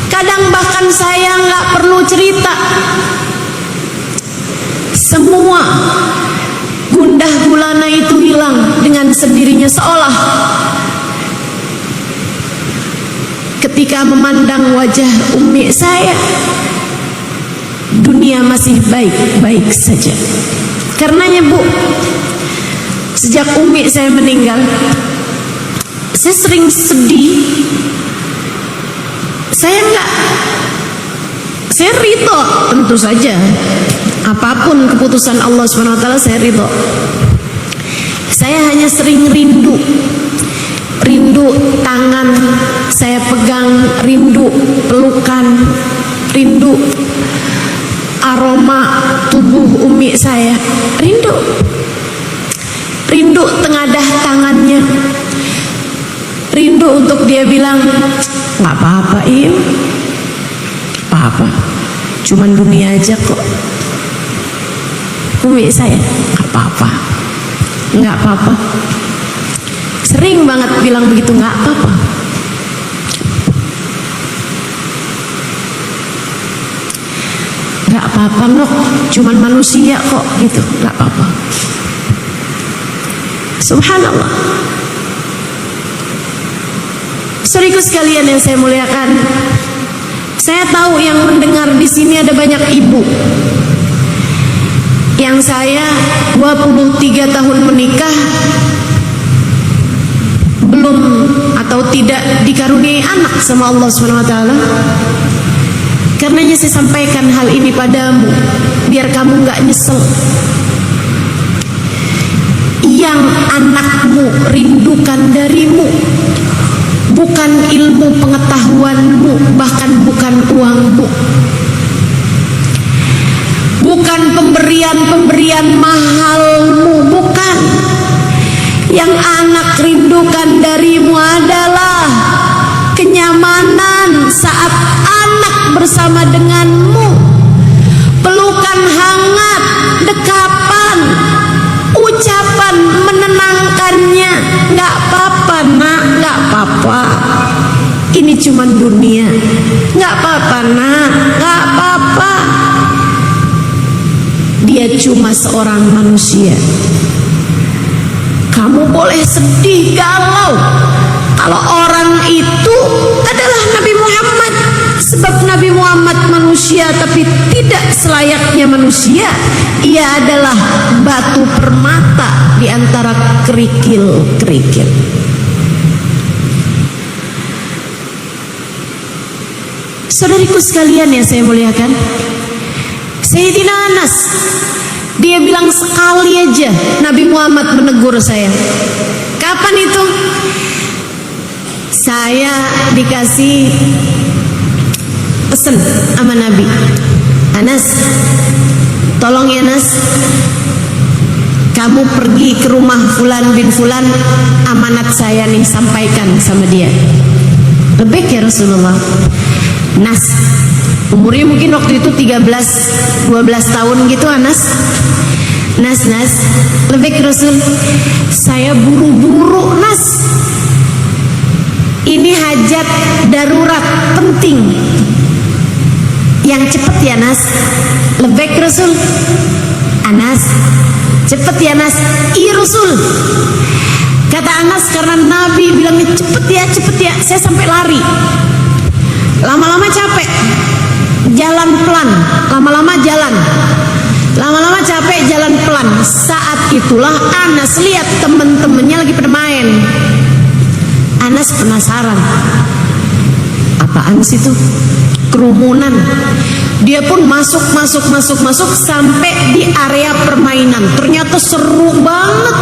Kadang bahkan saya nggak perlu cerita. Semua gundah gulana itu hilang dengan sendirinya, seolah ketika memandang wajah umi saya, dunia masih baik-baik saja. Karenanya, Bu, sejak umi saya meninggal, saya sering sedih. Saya ridho, tentu saja apapun keputusan Allah SWT saya ridho. Saya hanya sering rindu tangan saya pegang, rindu pelukan, rindu aroma tubuh umi saya, rindu tengadah tangannya, rindu untuk dia bilang, nggak apa-apa Im, apa-apa, cuman dunia aja kok. Umi saya, nggak apa-apa, sering banget bilang begitu, nggak apa-apa. Nggak apa-apa Nok, cuman manusia kok gitu, nggak apa-apa. Subhanallah. Saudaraku sekalian yang saya muliakan, saya tahu yang mendengar di sini ada banyak ibu. Yang saya 23 tahun menikah belum atau tidak dikaruniai anak sama Allah SWT. Karenanya saya sampaikan hal ini padamu biar kamu nggak nyesel. Yang anakmu rindukan darimu bukan ilmu pengetahuanmu, bahkan bukan uangmu, bukan pemberian mahalmu, bukan. Yang anak rindukan darimu adalah kenyamanan saat anak bersama denganmu, pelukan hangat, dekapan, ucapan menenangkannya. Nggak apa-apa nak, nggak apa-apa, ini cuma dunia. Nggak apa-apa nak, nggak apa-apa, dia cuma seorang manusia. Kamu boleh sedih, galau, kalau orang itu adalah Nabi Muhammad. Sebab Nabi Muhammad manusia, tapi tidak selayaknya manusia. Ia adalah batu permata di antara kerikil-kerikil. Saudariku sekalian yang saya muliakan, Sayyidina Anas, dia bilang sekali aja Nabi Muhammad menegur saya. Kapan itu? Saya dikasih pesan sama Nabi, Anas, tolong ya Nas, kamu pergi ke rumah Fulan bin Fulan, amanat saya nih, sampaikan sama dia. Lebih ya Rasulullah. Nas, umurnya mungkin waktu itu 13-12 tahun gitu Anas. Nas, lebih Rasul, saya buru-buru Nas, ini hajat darurat penting, yang cepet ya Nas. Lebih Rasul, Anas, cepet ya Nas. Iya Rasul. Kata Anas, karena Nabi bilangnya cepet ya, saya sampai lari. Lama-lama capek, jalan pelan, lama-lama capek, jalan pelan. Saat itulah Anas lihat temen-temennya lagi pada main. Anas penasaran, apaan sih itu? Kerumunan. Dia pun masuk sampai di area permainan. Ternyata seru banget.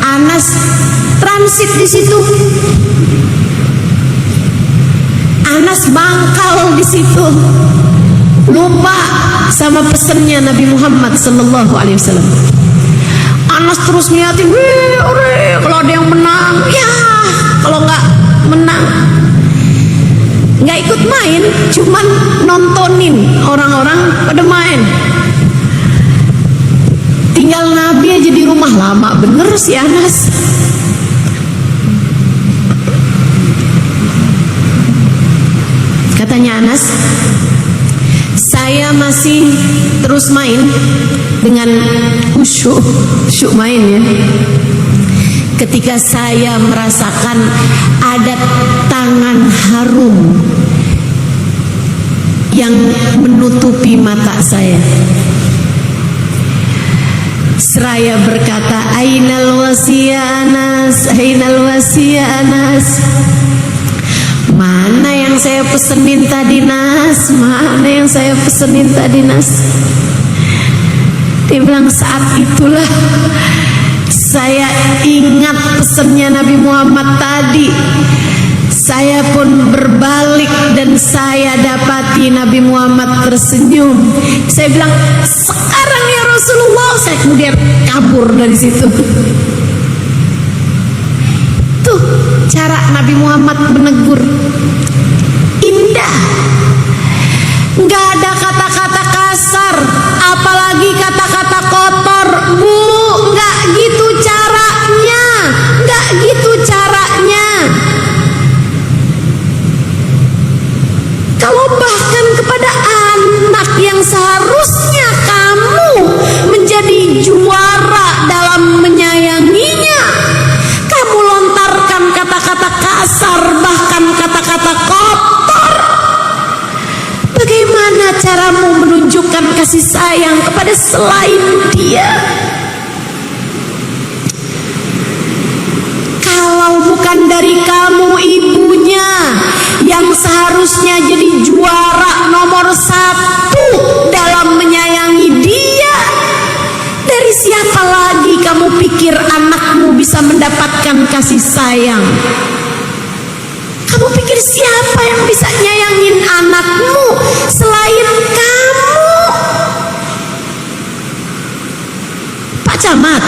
Anas transit di situ. Anas mangkal di situ. Lupa sama pesannya Nabi Muhammad sallallahu alaihi wasallam. Anas terus ngeliatin, kalau ada yang menang, ya, kalau nggak menang, nggak ikut main, cuman nontonin orang-orang pada main. Tinggal Nabi aja di rumah. Lama bener si Anas. Katanya Anas, saya masih terus main dengan khusyuk main ya, ketika saya merasakan ada tangan harum yang menutupi mata saya. Seraya berkata, Ainal wasiya Anas, Ainal wasiya Anas. Mana yang saya pesenin tadi Nas? Mana yang saya pesenin tadi Nas? Dia bilang, saat itulah saya ingat pesannya Nabi Muhammad tadi. Saya pun berbalik dan saya dapati Nabi Muhammad tersenyum. Saya bilang, sekarang ya Rasulullah. Saya kemudian kabur dari situ. Tuh cara Nabi Muhammad menegur, indah. Nggak ada kata-kata kasar, apalagi kata-kata kotor. Bu, nggak gitu caranya, nggak gitu caranya. Kalau bahkan kepada anak yang seharusnya kamu menjadi juara dalam menyayanginya, kamu lontarkan kata-kata kasar, bahkan kata-kata kotor. Bagaimana caramu menunjukkan kasih sayang kepada selain dia? Kalau bukan dari kamu, ibunya yang seharusnya jadi juara nomor 1 dalam menyayangi dia, dari siapa lagi kamu pikir anakmu bisa mendapatkan kasih sayang? Kamu pikir siapa yang bisa nyayangin anakmu selain kamu? Pak Camat,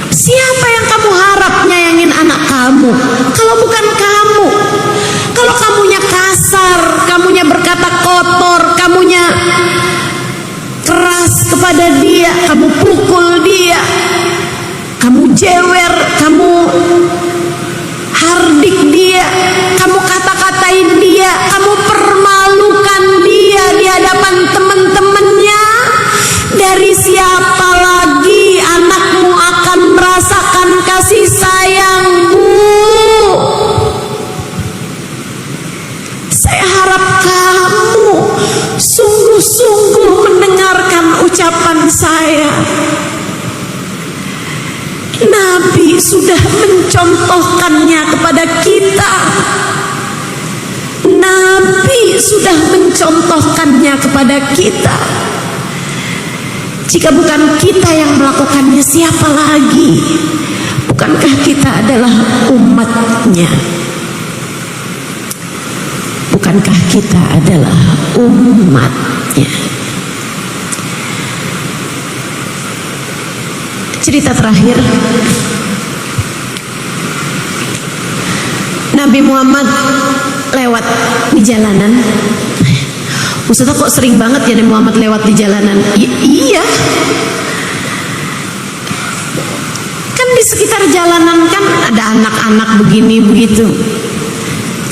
siapa yang kamu harap nyayangin anak kamu kalau bukan kamu? Kalau kamunya kasar, kamunya berkata kotor, kamunya keras kepada dia, kamu pukul dia, kamu jewer, kamu hardik dia, kamu kata-katain dia, kamu permalukan dia di hadapan teman-temannya, dari siapa lagi anakmu akan merasakan kasih sayang, Bu? Saya harap kamu sungguh-sungguh mendengarkan ucapan saya. Nabi sudah mencontohkannya kepada kita. Nabi sudah mencontohkannya kepada kita. Jika bukan kita yang melakukannya, siapa lagi? Bukankah kita adalah umatnya? Bukankah kita adalah umatnya? cerita terakhir, Nabi Muhammad lewat di jalanan. Ustaz, kok sering banget ya Nabi Muhammad lewat di jalanan? Iya, kan di sekitar jalanan kan ada anak-anak begini begitu,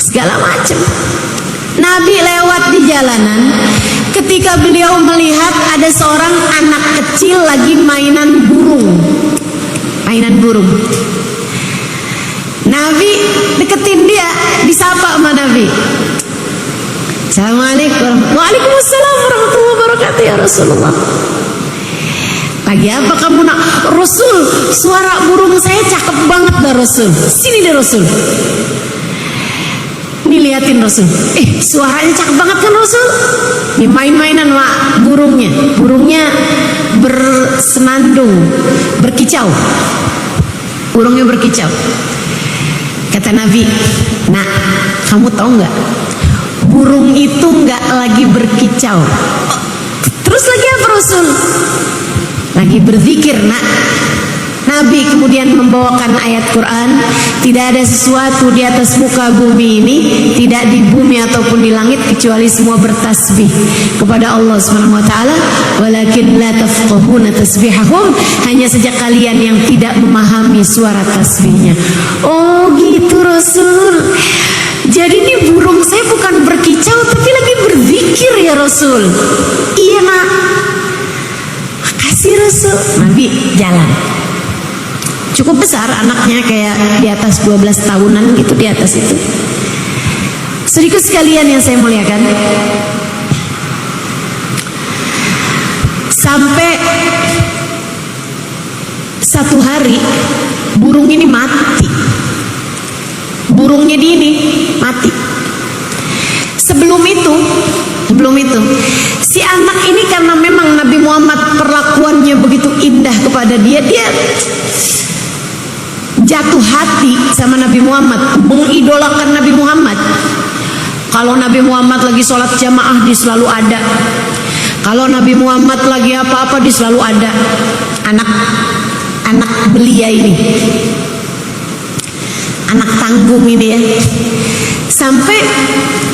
segala macam. Nabi lewat di jalanan, ketika beliau melihat ada seorang anak kecil lagi mainan burung. Nabi deketin dia, disapa sama Nabi. Assalamualaikum. Waalaikumsalam warahmatullahi wabarakatuh ya Rasulullah. Lagi apa kamu nak? Rasul, suara burung saya cakep banget dah Rasul. Sini deh Rasul. Dilihatin Rasul. Suaranya cakep banget kan Rasul? Ini main-mainan mak burungnya. Burungnya bersenandung, berkicau. Burungnya berkicau. Kata Nabi, nak, kamu tahu nggak? Burung itu nggak lagi berkicau. Terus lagi apa Rasul? Lagi berzikir, nak. Nabi kemudian membawakan ayat Quran, tidak ada sesuatu di atas muka bumi ini, tidak di bumi ataupun di langit, kecuali semua bertasbih kepada Allah Subhanahu wa taala. Walakin la tafqahuna tasbihahum, hanya saja kalian yang tidak memahami suara tasbihnya. Oh gitu Rasul. Jadi ini burung saya bukan berkicau tapi lagi berzikir ya Rasul. Iya nak. Makasih Rasul. Nabi jalan. Cukup besar anaknya, kayak di atas 12 tahunan gitu, di atas itu. Sedikit sekalian yang saya muliakan, sampai satu hari burung ini mati. Burungnya ini mati. Sebelum itu si anak ini, karena memang Nabi Muhammad perlakuannya begitu indah kepada dia jatuh hati sama Nabi Muhammad, mengidolakan Nabi Muhammad. Kalau Nabi Muhammad lagi sholat jamaah, dia selalu ada. Kalau Nabi Muhammad lagi apa-apa, dia selalu ada. Anak belia ini, anak tanggung ini ya. Sampai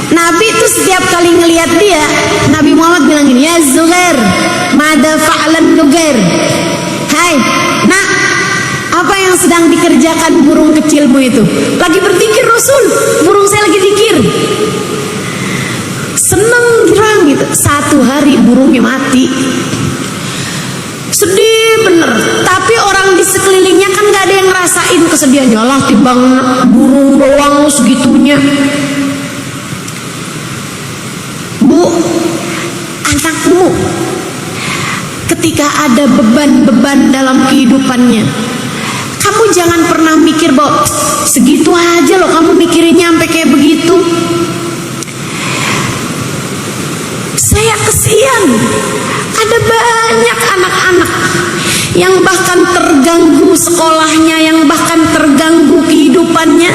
Nabi itu setiap kali ngelihat dia, Nabi Muhammad bilang gini, ya Zuhair, mada fa'alan Nugair. Hai, nak, apa yang sedang dikerjakan burung kecilmu itu? Lagi berzikir Rasul, burung saya lagi zikir. Senang girang gitu. Satu hari burungnya mati. Sedih bener. Tapi orang di sekelilingnya kan gak ada yang ngerasain kesedihannya. Lah timbang burung doang segitunya. Bu, anakmu ketika ada beban-beban dalam kehidupannya, kamu jangan pernah mikir bahwa segitu aja loh kamu mikirinnya sampai kayak begitu. Saya kesian, ada banyak anak-anak yang bahkan terganggu sekolahnya, yang bahkan terganggu kehidupannya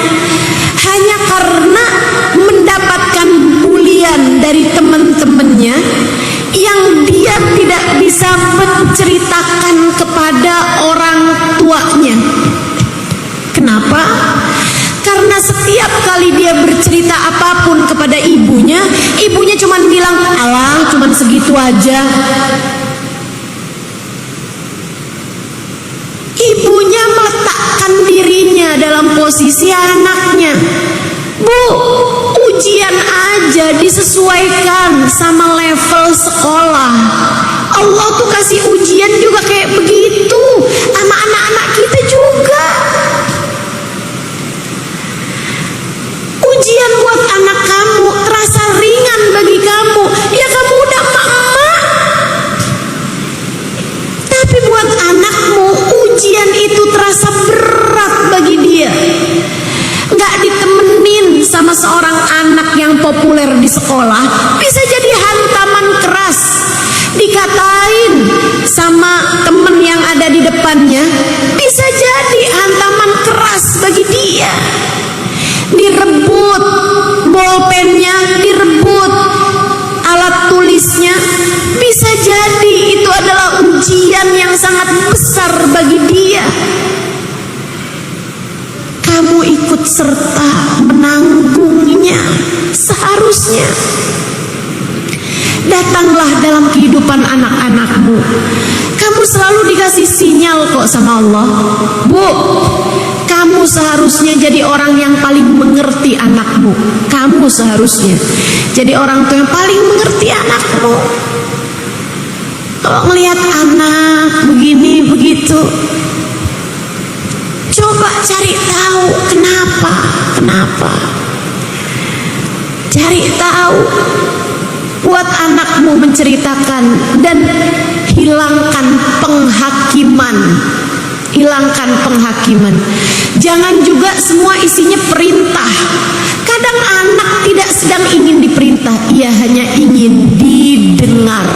hanya karena mendapatkan bulian dari teman-temannya yang dia tidak bisa menceritakan kepada orang tuanya. Kenapa? Karena setiap kali dia bercerita apapun kepada ibunya, ibunya cuma bilang, alah cuma segitu aja. Ibunya meletakkan dirinya dalam posisi anaknya. Bu, ujian aja disesuaikan sama level sekolah. Allah tuh kasih ujian juga kayak begitu sama anak-anak kita juga. Ujian buat anak kamu terasa ringan bagi kamu, ya kamu udah emak-emak. Tapi buat anakmu ujian itu terasa berat bagi dia. Gak ditemenin sama seorang anak yang populer di sekolah, bisa jadi hantaman keras. Dikatain sama temen yang ada di depannya, bisa jadi hantaman keras bagi dia. Direbut bolpennya, direbut alat tulisnya, bisa jadi itu adalah ujian yang sangat besar bagi dia. serta menanggungnya seharusnya. Datanglah dalam kehidupan anak-anakmu. Kamu selalu dikasih sinyal kok sama Allah. Bu, kamu seharusnya jadi orang yang paling mengerti anakmu. Kamu seharusnya jadi orang tua yang paling mengerti anakmu. Kalau ngelihat anak begini begitu, coba cari tahu kenapa. Cari tahu. Buat anakmu menceritakan dan hilangkan penghakiman. Jangan juga semua isinya perintah. Kadang anak tidak sedang ingin diperintah, ia hanya ingin didengar.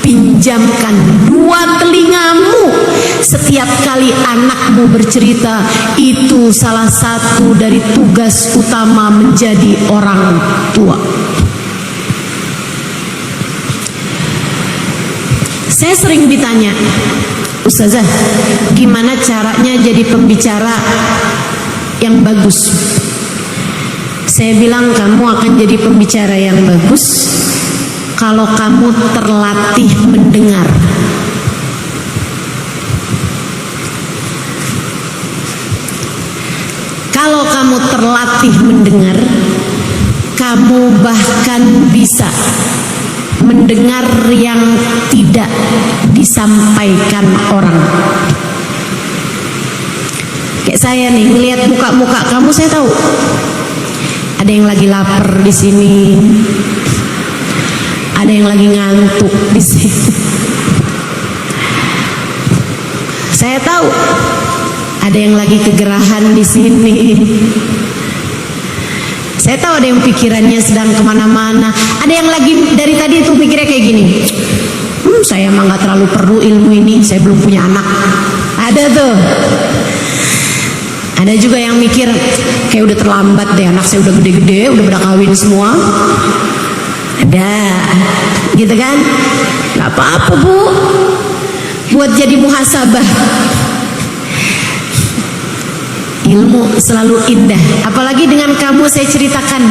Pinjamkan dua telingamu setiap kali anakmu bercerita. Itu salah satu dari tugas utama menjadi orang tua. Saya sering ditanya, Ustazah, gimana caranya jadi pembicara yang bagus? Saya bilang kamu akan jadi pembicara yang bagus kalau kamu terlatih mendengar. Kalau kamu terlatih mendengar, kamu bahkan bisa mendengar yang tidak disampaikan orang. Kayak saya nih, ngelihat muka-muka kamu, saya tahu ada yang lagi lapar di sini, ada yang lagi ngantuk di sini. Saya tahu ada yang lagi kegerahan di sini. Saya tahu ada yang pikirannya sedang kemana-mana. Ada yang lagi dari tadi itu pikirnya kayak gini. Saya emang gak terlalu perlu ilmu ini, saya belum punya anak. Ada tuh. Ada juga yang mikir kayak udah terlambat deh, anak saya udah gede-gede, udah pada kawin semua. Ada, gitu kan? Gak apa-apa bu, buat jadi muhasabah. Ilmu selalu indah. Apalagi dengan kamu saya ceritakan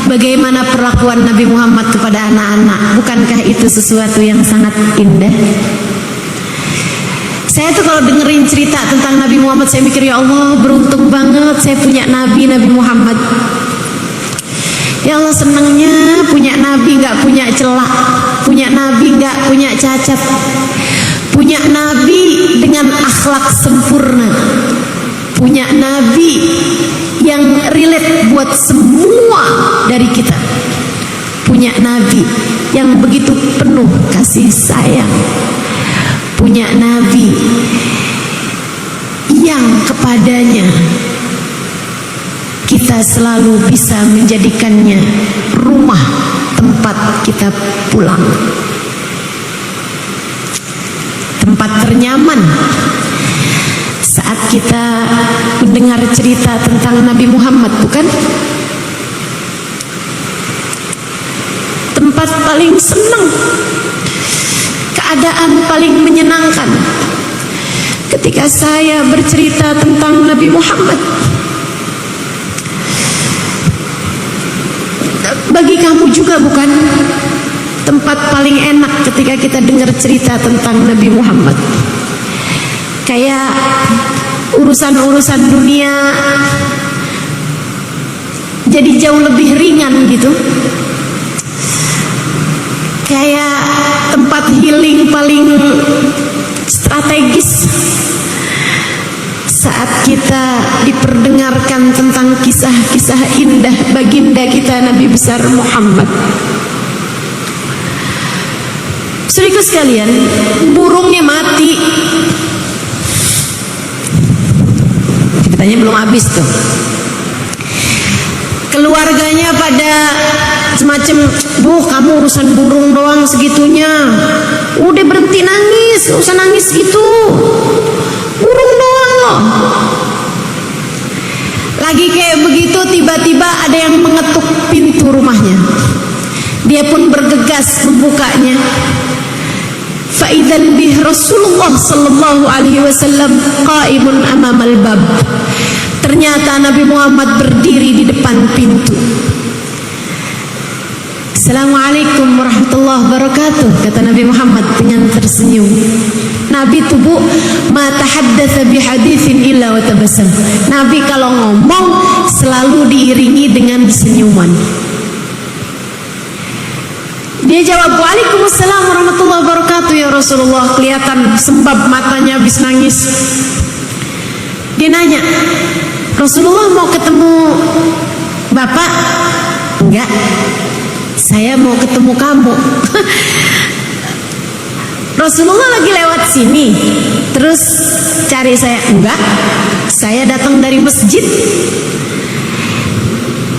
bagaimana perlakuan Nabi Muhammad kepada anak-anak. Bukankah itu sesuatu yang sangat indah? Saya tuh kalau dengerin cerita tentang Nabi Muhammad, saya mikir, ya Allah, beruntung banget saya punya Nabi Muhammad. Ya Allah, senangnya punya Nabi gak punya celak, punya Nabi gak punya cacat, punya Nabi dengan akhlak sempurna, punya Nabi yang relate buat semua dari kita, punya Nabi yang begitu penuh kasih sayang, punya Nabi yang kepadanya kita selalu bisa menjadikannya rumah tempat kita pulang, tempat ternyaman. Saat kita mendengar cerita tentang Nabi Muhammad, bukan? Tempat paling senang, keadaan paling menyenangkan ketika saya bercerita tentang Nabi Muhammad. Bagi kamu juga bukan? Tempat paling enak ketika kita dengar cerita tentang Nabi Muhammad. Kayak urusan-urusan dunia jadi jauh lebih ringan gitu. Kayak tempat healing paling strategis saat kita diperdengarkan tentang kisah-kisah indah baginda kita Nabi besar Muhammad. Saudaraku sekalian, burungnya mati. Ceritanya belum habis tuh. Keluarganya pada semacam, "Bu, kamu urusan burung doang segitunya. Udah berhenti nangis, gak usah nangis gitu. Burung doang loh." Lagi kayak begitu, tiba-tiba ada yang mengetuk pintu rumahnya. Dia pun bergegas membukanya. Fa'idzan bih Rasulullah sallallahu alaihi wasallam qaimun amamal bab. Ternyata Nabi Muhammad berdiri di depan pintu. Assalamualaikum warahmatullahi wabarakatuh, kata Nabi Muhammad dengan tersenyum. Nabi tubuh ma tahaddatsa bi haditsin illa wa tabassam. Nabi kalau ngomong selalu diiringi dengan senyuman. Dia jawab, "Waalaikumsalam warahmatullahi wabarakatuh ya Rasulullah." Kelihatan sembab matanya habis nangis. Dia nanya, "Rasulullah mau ketemu Bapak?" "Enggak, saya mau ketemu kamu." "Rasulullah lagi lewat sini terus cari saya?" "Enggak, saya datang dari masjid.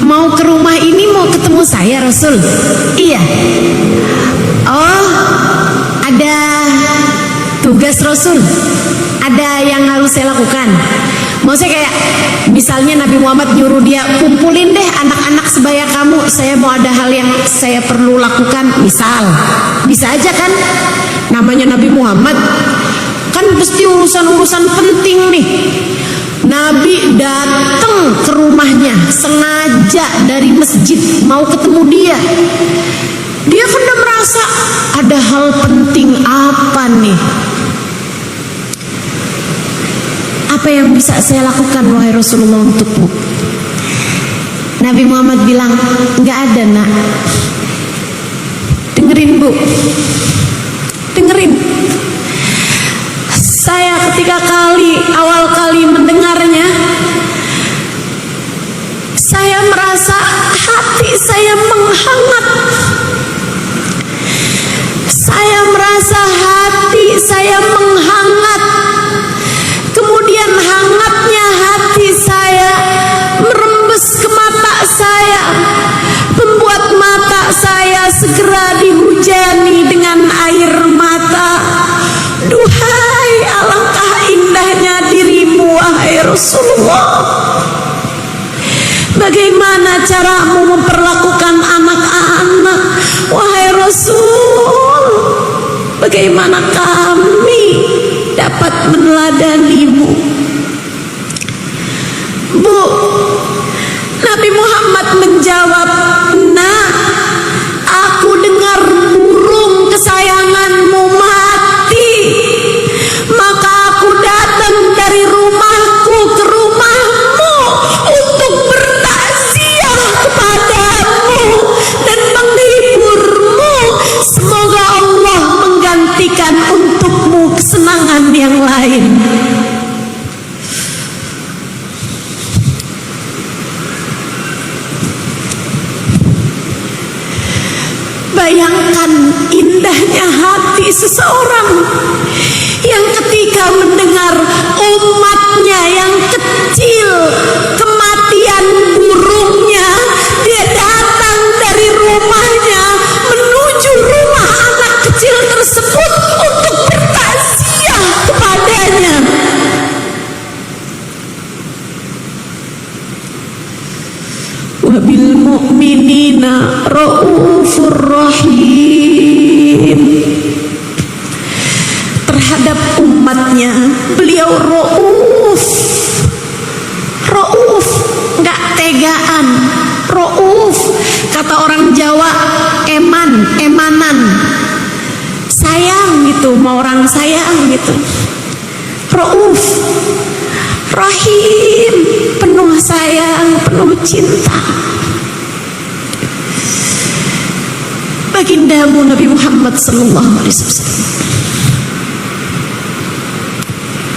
Mau ke rumah ini mau ketemu saya Rasul." "Iya." "Oh, ada tugas Rasul, ada yang harus saya lakukan." Maksudnya kayak misalnya Nabi Muhammad nyuruh dia, "Kumpulin deh anak-anak sebaya kamu, saya mau ada hal yang saya perlu lakukan." Misal, bisa aja kan, namanya Nabi Muhammad kan pasti urusan-urusan penting nih. Nabi datang ke rumahnya sengaja dari masjid mau ketemu dia. Dia kan udah merasa ada hal penting apa nih? Apa yang bisa saya lakukan wahai Rasulullah untukmu? Nabi Muhammad bilang, "Enggak ada nak." Dengerin Bu, dengerin. Saya awal kali mendengarnya, saya merasa hati saya menghangat. Saya merasa hati saya menghangat. Kemudian hangatnya hati saya merembes ke mata saya, membuat mata saya segera dihujani dengan air mata. Duhai, alangkah indahnya dirimu wahai Rasulullah. Bagaimana caramu memperlakukan anak-anak wahai Rasul? Bagaimana kami dapat meneladanimu? Bu, Nabi Muhammad menjawab, "Nah, aku dengar burung kesayanganmu mati, maka aku datang dari rumahku ke rumahmu untuk bertakziah kepadamu dan menghiburmu. Semoga Allah menggantikan untukmu kesenangan yang lain." Bayangkan indahnya hati seseorang yang ketika mendengar umatnya yang kecil kematian burungnya, dia datang dari rumahnya menuju rumah anak kecil tersebut untuk bertakziah kepadanya. Wabil mu'minina raufur rahim. Terhadap umatnya beliau rauf, nggak tegaan. Rauf, kata orang Jawa, emanan, sayang gitu, mau orang sayang gitu. Rauf, rahim, penuh sayang, penuh cinta. Bagindamu Nabi Muhammad sallallahu alaihi wasallam.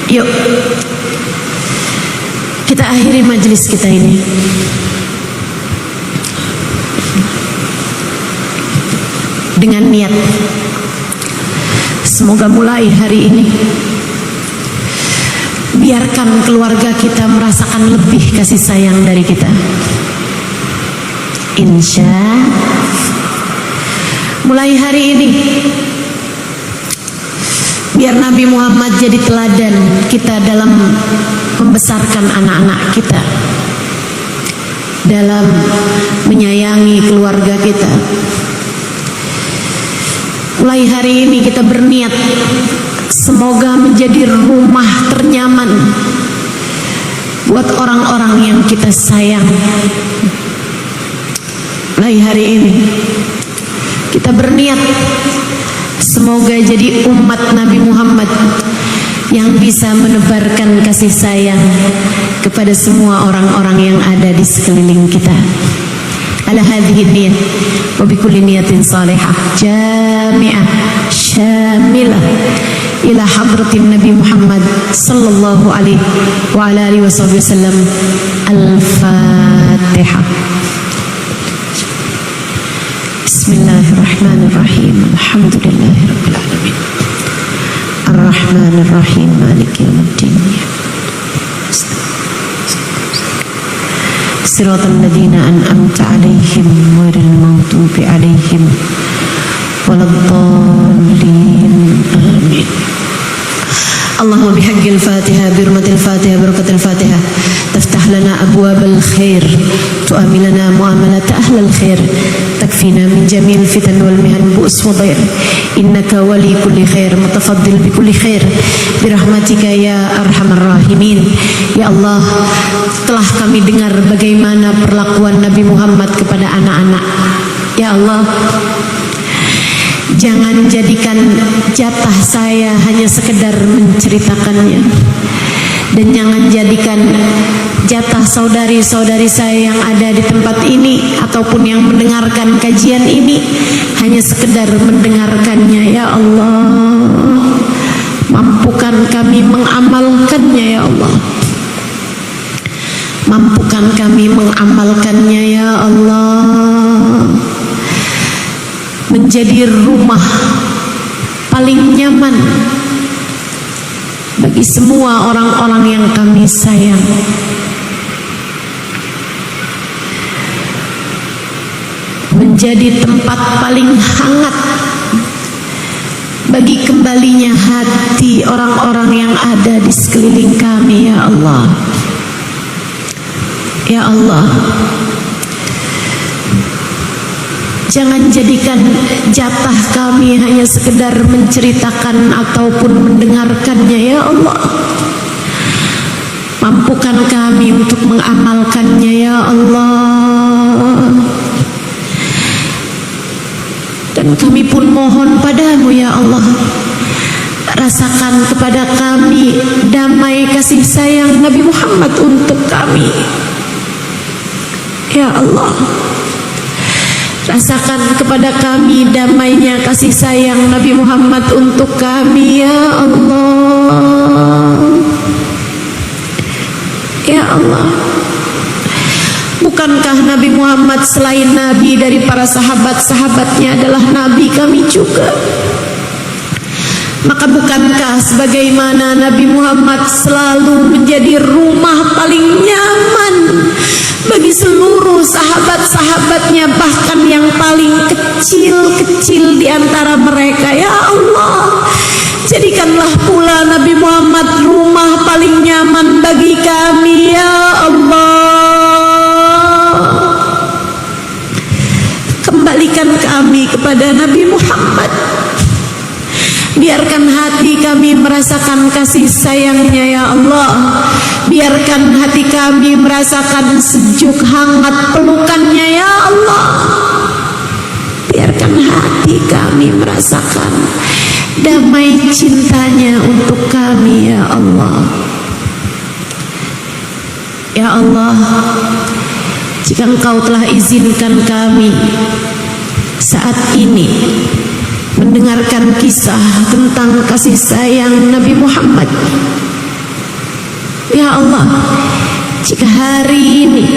Yuk, kita akhiri majelis kita ini dengan niat, semoga mulai hari ini biarkan keluarga kita merasakan lebih kasih sayang dari kita. Insya mulai hari ini biar Nabi Muhammad jadi teladan kita dalam membesarkan anak-anak kita, dalam menyayangi keluarga kita. Mulai hari ini kita berniat semoga menjadi rumah ternyaman buat orang-orang yang kita sayang. Mulai hari ini kita berniat semoga jadi umat Nabi Muhammad yang bisa menebarkan kasih sayang kepada semua orang-orang yang ada di sekeliling kita. Ala hadhihi niyat wa bi kulli niyatin salihah jami'ah syamilah ila hadratin Nabi Muhammad sallallahu alaihi wa ala alihi wasallam. Al-Fatihah. Bismillahirrahmanirrahim. Alhamdulillahirabbil alamin. Ar-Rahmanir-Rahim. Maliki yaumiddin. Siratal ladzina an'amta 'alaihim ghairil maghdubi 'alaihim waladdallin. Amin. Allahumma bihaqqil Fatihah birmatil Fatihah barakatil Fatihah taftah lana abwabal khair tu'amilana muamalat ahlal khair takfina min jamil fitan wal mihan bu'us wa dhair innaka wali kulli khair mutafaddil bi kulli khair birahmatika ya arhamar rahimin. Ya Allah, telah kami dengar bagaimana perlakuan Nabi Muhammad kepada anak-anak. Ya Allah, jangan jadikan jatah saya hanya sekedar menceritakannya, dan jangan jadikan jatah saudari-saudari saya yang ada di tempat ini ataupun yang mendengarkan kajian ini hanya sekedar mendengarkannya. Ya Allah, mampukan kami mengamalkannya. Ya Allah, mampukan kami mengamalkannya. Ya Allah, menjadi rumah paling nyaman bagi semua orang-orang yang kami sayang. Menjadi tempat paling hangat bagi kembalinya hati orang-orang yang ada di sekeliling kami. Ya Allah, ya Allah, jangan jadikan jatah kami hanya sekedar menceritakan ataupun mendengarkannya. Ya Allah, mampukan kami untuk mengamalkannya. Ya Allah, dan kami pun mohon padamu. Ya Allah, rasakan kepada kami damai kasih sayang Nabi Muhammad untuk kami. Ya Allah, rasakan kepada kami damainya kasih sayang Nabi Muhammad untuk kami. Ya Allah, ya Allah, bukankah Nabi Muhammad selain Nabi dari para sahabat-sahabatnya adalah Nabi kami juga? Maka bukankah sebagaimana Nabi Muhammad selalu menjadi rumah paling nyaman bagi seluruh sahabat-sahabatnya, bahkan yang paling kecil-kecil di antara mereka? Ya Allah, jadikanlah pula Nabi Muhammad rumah paling nyaman bagi kami. Ya Allah, kembalikan kami kepada Nabi Muhammad. Biarkan hati kami merasakan kasih sayangnya. Ya Allah, biarkan hati kami merasakan sejuk hangat pelukannya. Ya Allah, biarkan hati kami merasakan damai cintanya untuk kami. Ya Allah, ya Allah, jika Engkau telah izinkan kami saat ini mendengarkan kisah tentang kasih sayang Nabi Muhammad, ya Allah, jika hari ini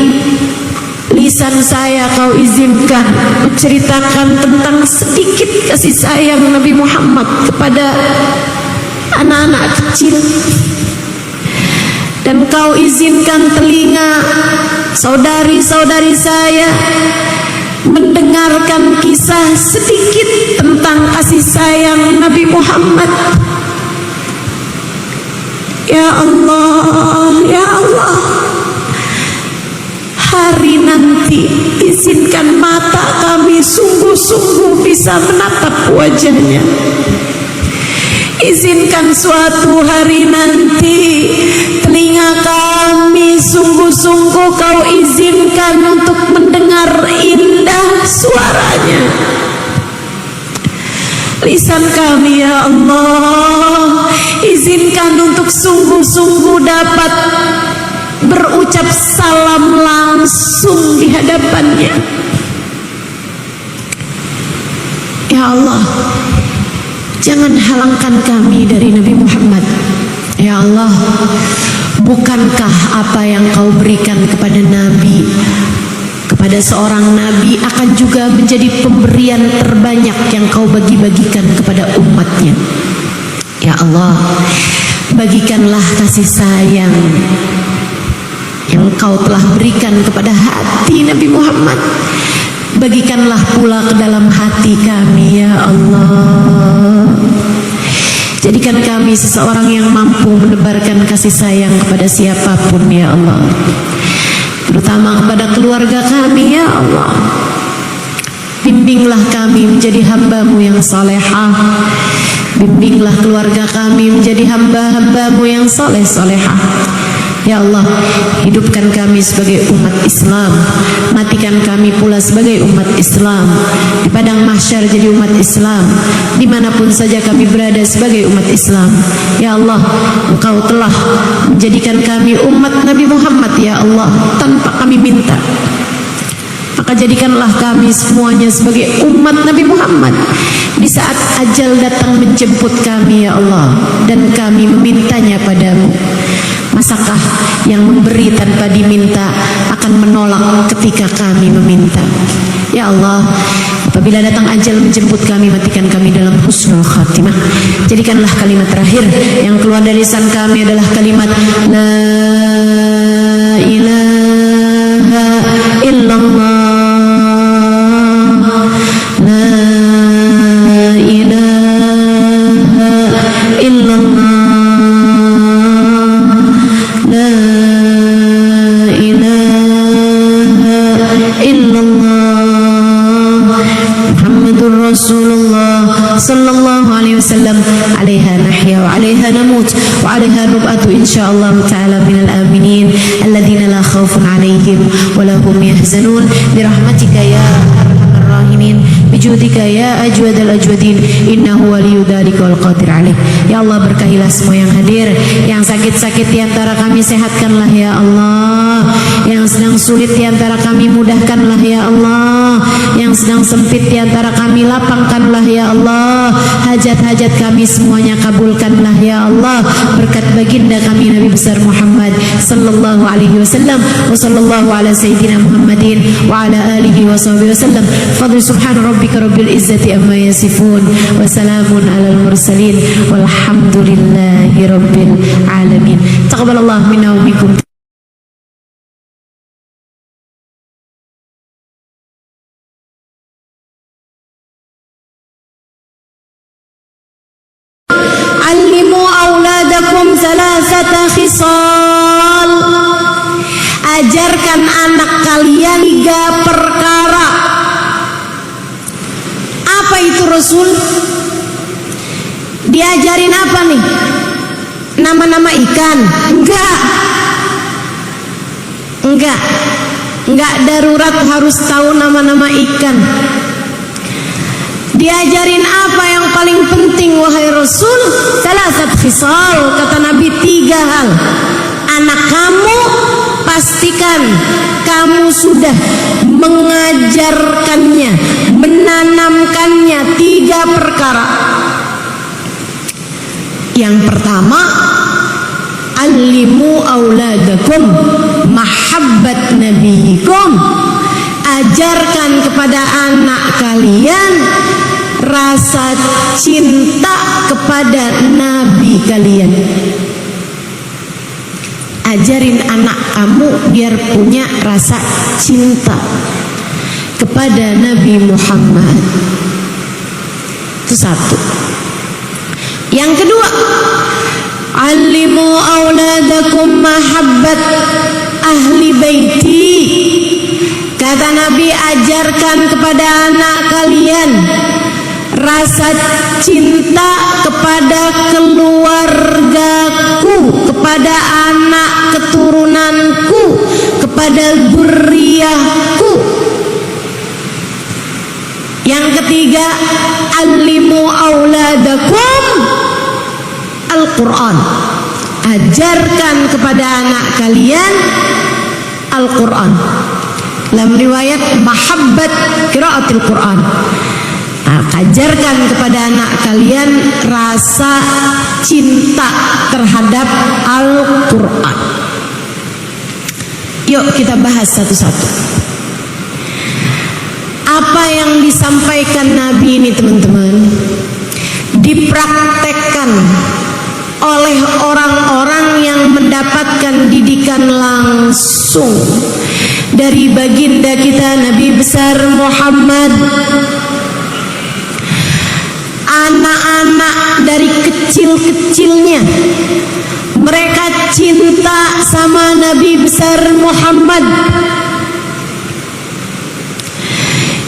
lisan saya Kau izinkan menceritakan tentang sedikit kasih sayang Nabi Muhammad kepada anak-anak kecil, dan Kau izinkan telinga saudari-saudari saya mendengarkan kisah sedikit tentang kasih sayang Nabi Muhammad, ya Allah, ya Allah, hari nanti izinkan mata kami sungguh-sungguh bisa menatap wajahnya. Izinkan suatu hari nanti telinga kami Sungguh kau izinkan untuk mendengar indah suaranya. Lisan kami ya Allah, izinkan untuk sungguh-sungguh dapat berucap salam langsung di hadapannya. Ya Allah, jangan halangkan kami dari Nabi Muhammad. Ya Allah, bukankah apa yang kau berikan kepada Nabi, kepada seorang Nabi akan juga menjadi pemberian terbanyak yang kau bagi-bagikan kepada umatnya. Ya Allah, bagikanlah kasih sayang yang kau telah berikan kepada hati Nabi Muhammad. Bagikanlah pula ke dalam hati kami ya Allah. Jadikan kami seseorang yang mampu menebarkan kasih sayang kepada siapapun ya Allah, terutama kepada keluarga kami ya Allah. Bimbinglah kami menjadi hamba-Mu yang salehah. Bimbinglah keluarga kami menjadi hamba-hamba-Mu yang saleh-salehah. Ya Allah, hidupkan kami sebagai umat Islam, matikan kami pula sebagai umat Islam. Di padang mahsyar jadi umat Islam, dimanapun saja kami berada sebagai umat Islam. Ya Allah, Engkau telah menjadikan kami umat Nabi Muhammad ya Allah, tanpa kami minta. Maka jadikanlah kami semuanya sebagai umat Nabi Muhammad di saat ajal datang menjemput kami ya Allah, dan kami memintanya padamu. Masakah yang memberi tanpa diminta akan menolak ketika kami meminta? Ya Allah, apabila datang ajal menjemput kami, matikan kami dalam husnul khatimah. Jadikanlah kalimat terakhir yang keluar dari lisan kami adalah kalimat La ilaha illallah, La ilaha illallah, La ilaha illallah, Muhammadur Rasulullah sallallahu alaihi wasallam. Alaiha nahya wa alaiha namut wa alaiha nub'atu insyaallah ta'ala minal aminin alladzina la khaufun alaihim wa lahum yahzanun birahmatika ya arhamar rahimin bijudika ya ajwadal ajwadin innahu waliyyu dzalika wal qadir alaih. Ya Allah, berkahilah semua yang hadir. Yang sakit-sakit di antara kami sehatkanlah ya Allah. Yang sedang sulit di antara kami mudahkanlah ya Allah. Yang sedang sempit di antara kami lapangkanlah ya Allah. Hajat-hajat kami semuanya kabulkanlah ya Allah. Berkat baginda kami Nabi besar Muhammad sallallahu alaihi wasallam. Wa sallallahu ala sayyidina Muhammadin wa ala alihi wa sahbihi wasallam. Fadli subhana rabbika rabbil izzati amma yasifun wa salamun alal mursalin walhamdulillahi rabbil alamin. Taqabbalallahu minna wa minkum. Allimu auladakum salasata khisal. Ajarkan anak kalian 3 perkara. Apa itu Rasul? Diajarin apa nih? Nama-nama ikan? Enggak darurat harus tahu nama-nama ikan. Diajarin apa yang paling penting wahai Rasul? Salasat khisal, kata Nabi, 3 hal. Anak kamu pastikan kamu sudah mengajarkannya, menanamkannya 3 perkara. Yang pertama, allimu auladakum mahabbat nabiyikum. Ajarkan kepada anak kalian rasa cinta kepada nabi kalian. Ajarin anak kamu biar punya rasa cinta kepada Nabi Muhammad. Itu 1. Yang kedua, allimu auladakum mahabbat ahli baiti. Kata Nabi, ajarkan kepada anak kalian rasa cinta kepada keluargaku, kepada anak keturunanku, kepada dzurriyyahku. Yang ketiga, allimu auladakum Al-Quran. Ajarkan kepada anak kalian Al-Quran. Dalam riwayat mahabbat qiraatil Quran. Ajarkan kepada anak kalian rasa cinta terhadap Al-Quran. Yuk kita bahas satu-satu. Apa yang disampaikan Nabi ini teman-teman dipraktekkan oleh orang-orang yang mendapatkan didikan langsung dari baginda kita Nabi besar Muhammad. Anak-anak dari kecil-kecilnya mereka cinta sama Nabi besar Muhammad.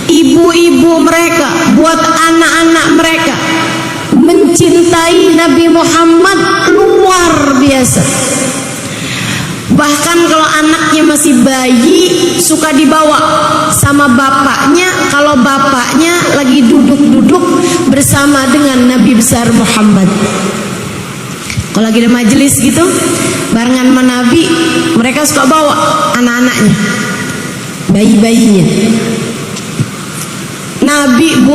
Ibu-ibu mereka buat anak-anak mereka mencintai Nabi Muhammad luar biasa. Bahkan kalau anaknya masih bayi suka dibawa sama bapaknya, kalau bapaknya lagi duduk-duduk bersama dengan Nabi besar Muhammad. Kalau lagi ada majelis gitu barengan sama Nabi, mereka suka bawa anak-anaknya, bayi-bayinya. Nabi bu,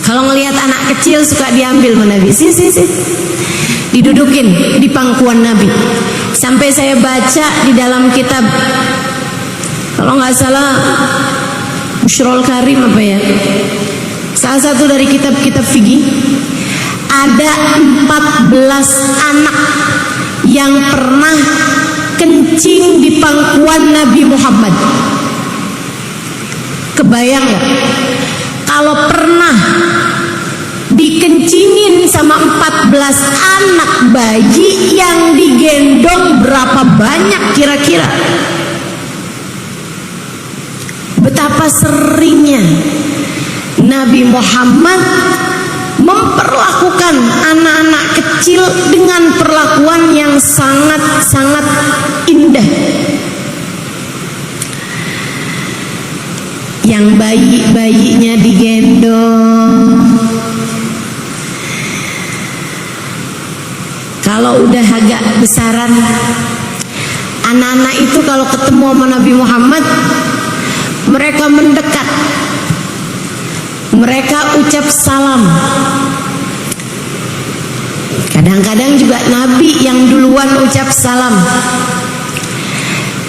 kalau ngelihat anak kecil suka diambil sama Nabi, sini, didudukin di pangkuan Nabi. Sampai saya baca di dalam kitab, kalau nggak salah Bushrul Karim apa ya, salah satu dari kitab-kitab fikih, ada 14 anak yang pernah kencing di pangkuan Nabi Muhammad. Kebayang nggak? Kalau pernah dikencingin sama 14 anak bayi, yang digendong berapa banyak kira-kira? Betapa seringnya Nabi Muhammad memperlakukan anak-anak kecil dengan perlakuan yang sangat-sangat indah. Yang bayi-bayinya digendong. Kalau udah agak besaran, anak-anak itu kalau ketemu sama Nabi Muhammad, mereka mendekat, mereka ucap salam. Kadang-kadang juga Nabi yang duluan ucap salam.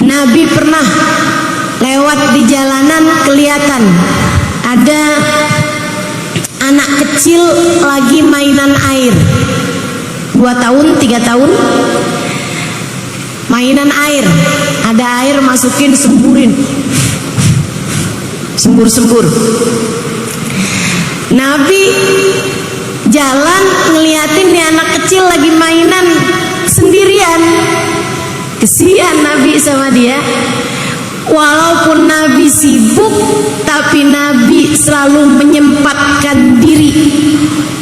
Nabi pernah lewat di jalanan, kelihatan ada anak kecil lagi mainan air, 2 tahun, 3 tahun, mainan air, ada air masukin, semburin, sembur-sembur. Nabi jalan ngeliatin nih anak kecil lagi mainan sendirian, kesian Nabi sama dia. Walaupun Nabi sibuk, tapi Nabi selalu menyempatkan diri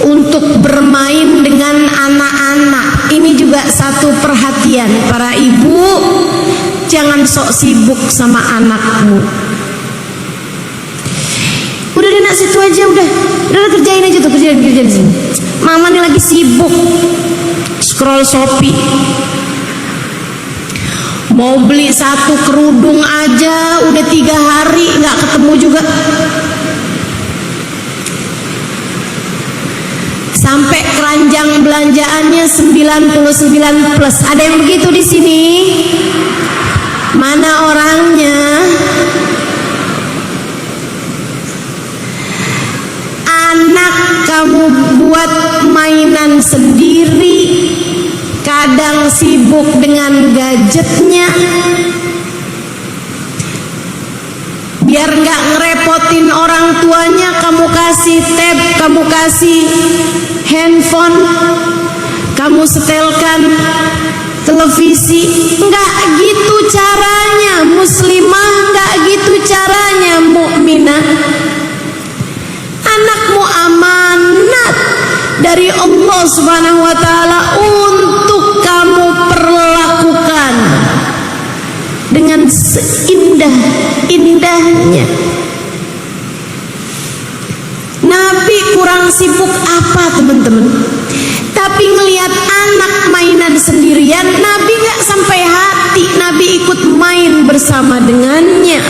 untuk bermain dengan anak-anak. Ini juga satu perhatian para ibu, jangan sok sibuk sama anakmu. Udah di situ aja, udah kerjain aja tuh, kerjain di sini. Mama nih lagi sibuk scroll Shopee. Mau beli 1 kerudung aja udah 3 hari nggak ketemu juga. Sampai keranjang belanjaannya 99 plus. Ada yang begitu di sini? Mana orangnya? Anak kamu buat mainan sendiri, kadang sibuk dengan gadgetnya. Biar nggak ngerepotin orang tuanya, kamu kasih tab, kamu kasih handphone, kamu setelkan televisi. Nggak gitu caranya muslimah, nggak gitu caranya mukminah. Anakmu amanat dari Allah Subhanahu wa taala untuk kamu perlakukan dengan seindah-indahnya. Nabi kurang sibuk apa teman-teman? Tapi ngelihat anak mainan sendirian, Nabi gak sampai hati. Nabi ikut main bersama dengannya.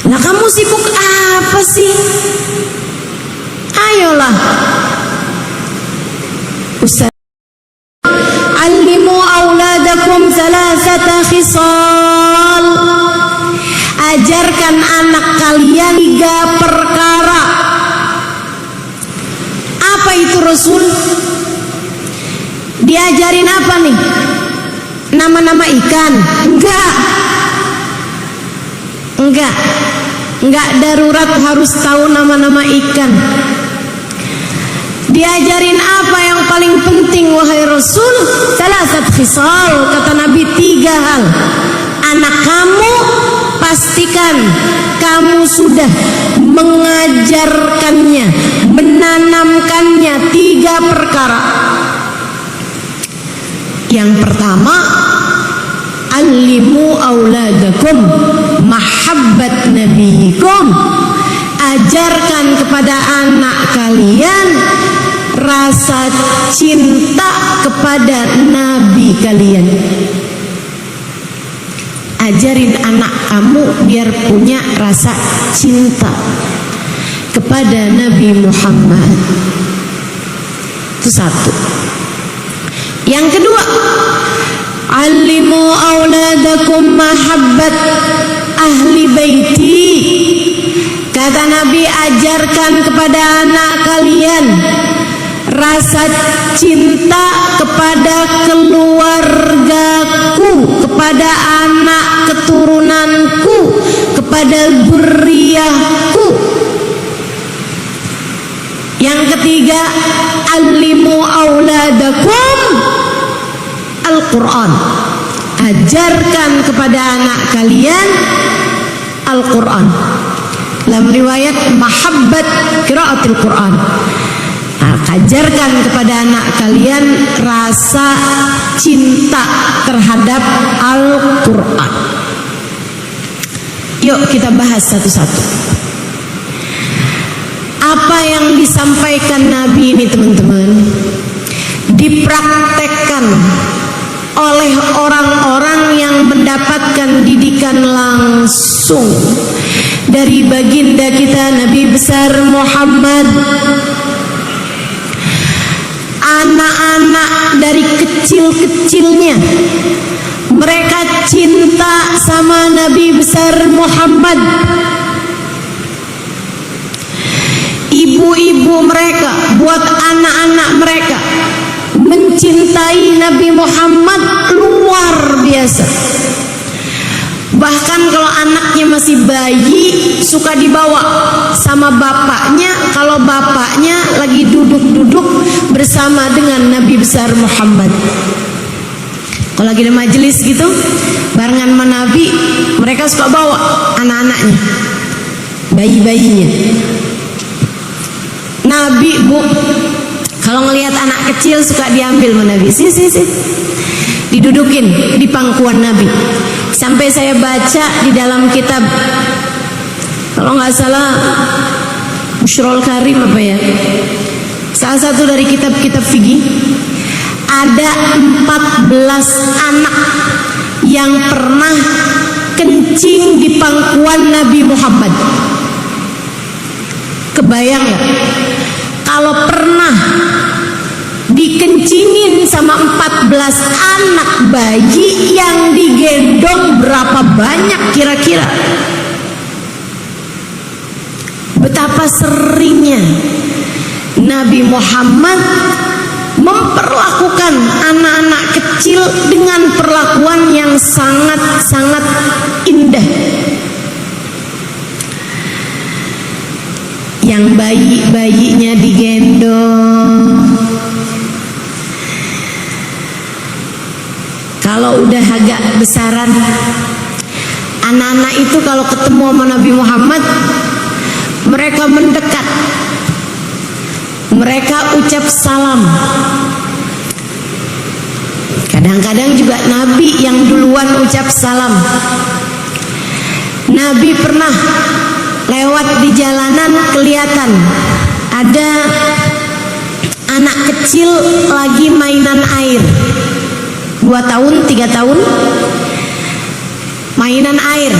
Nah, kamu sibuk apa sih? Ayolah, Ustaz, alimu auladakum salasata khisal. Ajarkan anak kalian 3 perkara. Apa itu Rasul? Diajarin apa nih? Nama-nama ikan? Enggak darurat harus tahu nama-nama ikan. Diajarin apa yang paling penting wahai Rasul? Salasat khisal, kata Nabi, 3 hal. Anak kamu pastikan kamu sudah mengajarkannya, menanamkannya 3 perkara. Yang pertama, alimu auladakum mahabbat nabiyikum. Ajarkan kepada anak kalian rasa cinta kepada nabi kalian. Ajarin anak kamu biar punya rasa cinta kepada Nabi Muhammad. Itu 1. Yang kedua, alimu auladakum mahabbat ahli baiti. Kata Nabi, ajarkan kepada anak kalian rasa cinta kepada keluargaku, kepada anak keturunanku, kepada dzurriyyahku. Yang ketiga, alimu auladakum Al-Quran. Ajarkan kepada anak kalian Al-Quran. Dalam riwayat mahabbat qiraatil Quran. Ajarkan kepada anak kalian rasa cinta terhadap Al-Quran. Yuk kita bahas satu-satu. Apa yang disampaikan Nabi ini teman-teman dipraktekkan oleh orang-orang yang mendapatkan didikan langsung dari baginda kita Nabi besar Muhammad. Anak-anak dari kecil-kecilnya mereka cinta sama Nabi besar Muhammad. Ibu-ibu mereka buat anak-anak mereka mencintai Nabi Muhammad luar biasa. Bahkan kalau anaknya masih bayi suka dibawa sama bapaknya, kalau bapaknya lagi duduk-duduk bersama dengan Nabi besar Muhammad. Kalau lagi ada majelis gitu barengan sama Nabi, mereka suka bawa anak-anaknya, bayi-bayinya. Nabi, Bu, kalau ngelihat anak kecil suka diambil sama Nabi, sini, didudukin di pangkuan Nabi. Sampai saya baca di dalam kitab, kalau nggak salah Bushrul Karim apa ya, salah satu dari kitab-kitab fikih, ada 14 anak yang pernah kencing di pangkuan Nabi Muhammad. Kebayang nggak? Kalau pernah dikencingin sama 14 anak bayi yang digendong, berapa banyak kira-kira? Betapa seringnya Nabi Muhammad memperlakukan anak-anak kecil dengan perlakuan yang sangat-sangat indah. Yang bayi-bayinya digendong, kalau udah agak besaran, anak-anak itu kalau ketemu sama Nabi Muhammad, mereka mendekat, mereka ucap salam. Kadang-kadang juga Nabi yang duluan ucap salam. Nabi pernah lewat di jalanan, kelihatan ada anak kecil lagi mainan air, 2 tahun 3 tahun, mainan air,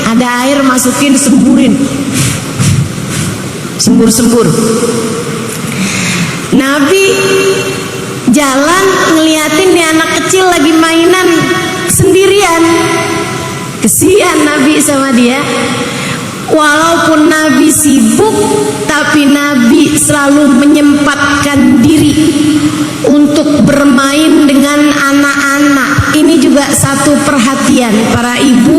ada air masukin semburin, sembur-sembur. Nabi jalan ngeliatin nih anak kecil lagi mainan sendirian, kesian Nabi sama dia. Walaupun Nabi sibuk, tapi Nabi selalu menyempatkan diri untuk bermain dengan anak-anak. Ini juga satu perhatian para ibu,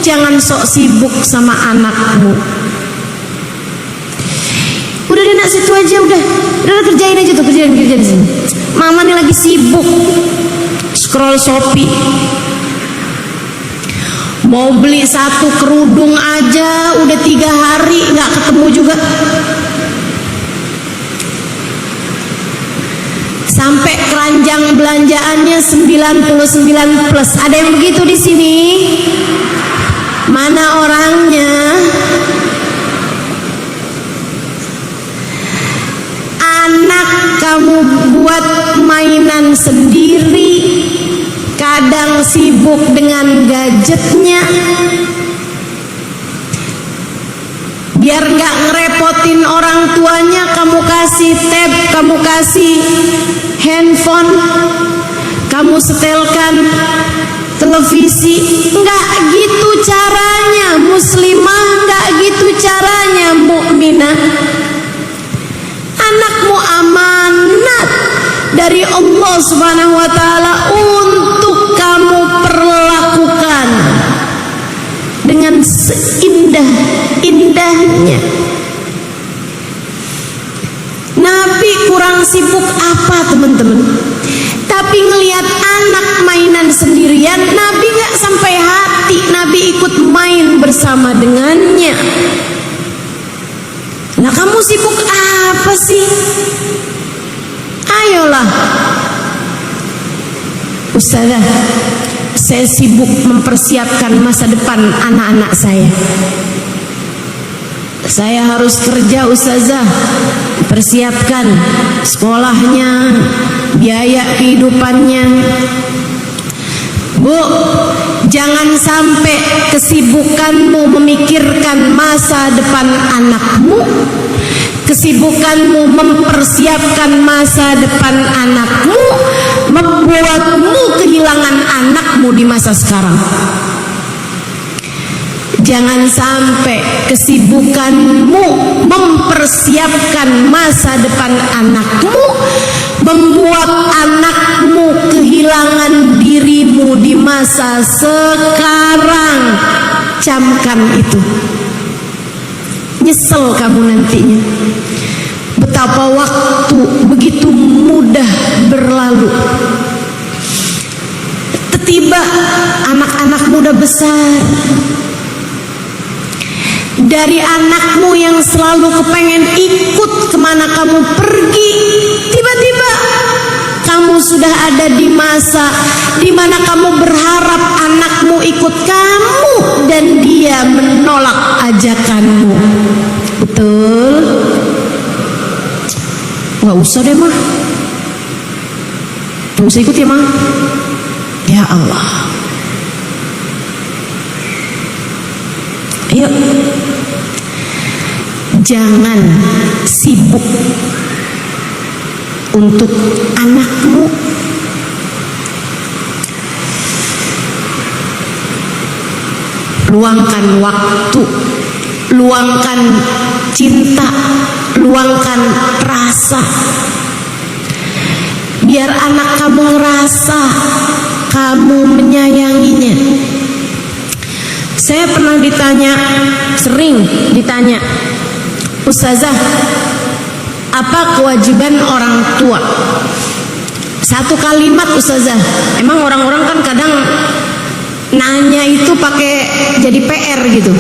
jangan sok sibuk sama anakmu. Udah deh nak, situ aja, udah kerjain aja tuh, kerjain di sini. Mama nih lagi sibuk scroll Shopee. Mau beli 1 kerudung aja udah 3 hari nggak ketemu juga. Sampai keranjang belanjaannya 99 plus. Ada yang begitu di sini? Mana orangnya? Anak kamu buat mainan sendiri, kadang sibuk dengan gadgetnya. Biar nggak ngerepotin orang tuanya, kamu kasih tab, kamu kasih handphone, kamu setelkan televisi. Nggak gitu caranya muslimah, nggak gitu caranya mukminah. Anakmu amanat dari Allah Subhanahu wa ta'ala untuk kamu perlakukan dengan seindah-indahnya. Nabi kurang sibuk apa teman-teman? Tapi ngelihat anak mainan sendirian, Nabi gak sampai hati, Nabi ikut main bersama dengannya. Nah, kamu sibuk apa sih? Ayolah, Ustazah, saya sibuk mempersiapkan masa depan anak-anak saya. Saya harus kerja, Ustazah, persiapkan sekolahnya, biaya kehidupannya. Bu, jangan sampai kesibukanmu memikirkan masa depan anakmu, kesibukanmu mempersiapkan masa depan anakmu, membuatmu kehilangan anakmu di masa sekarang. Jangan sampai kesibukanmu mempersiapkan masa depan anakmu membuat anakmu kehilangan dirimu di masa sekarang. Camkan itu. Nyesel kamu nantinya. Betapa waktu begitu mudah berlalu. Tiba anak-anak muda besar. Dari anakmu yang selalu kepengen ikut kemana kamu pergi, tiba-tiba kamu sudah ada di masa di mana kamu berharap anakmu ikut kamu dan dia menolak ajakanmu. Betul? Nggak usah deh mah, nggak usah ikut ya mah. Ya Allah, ayo, jangan sibuk untuk anakmu. Luangkan waktu, luangkan cinta, luangkan rasa, biar anak kamu ngerasa kamu menyayanginya. Saya pernah sering ditanya, Ustazah, apa kewajiban orang tua? Satu kalimat, Ustazah. Emang orang-orang kan kadang nanya itu pakai jadi PR gitu.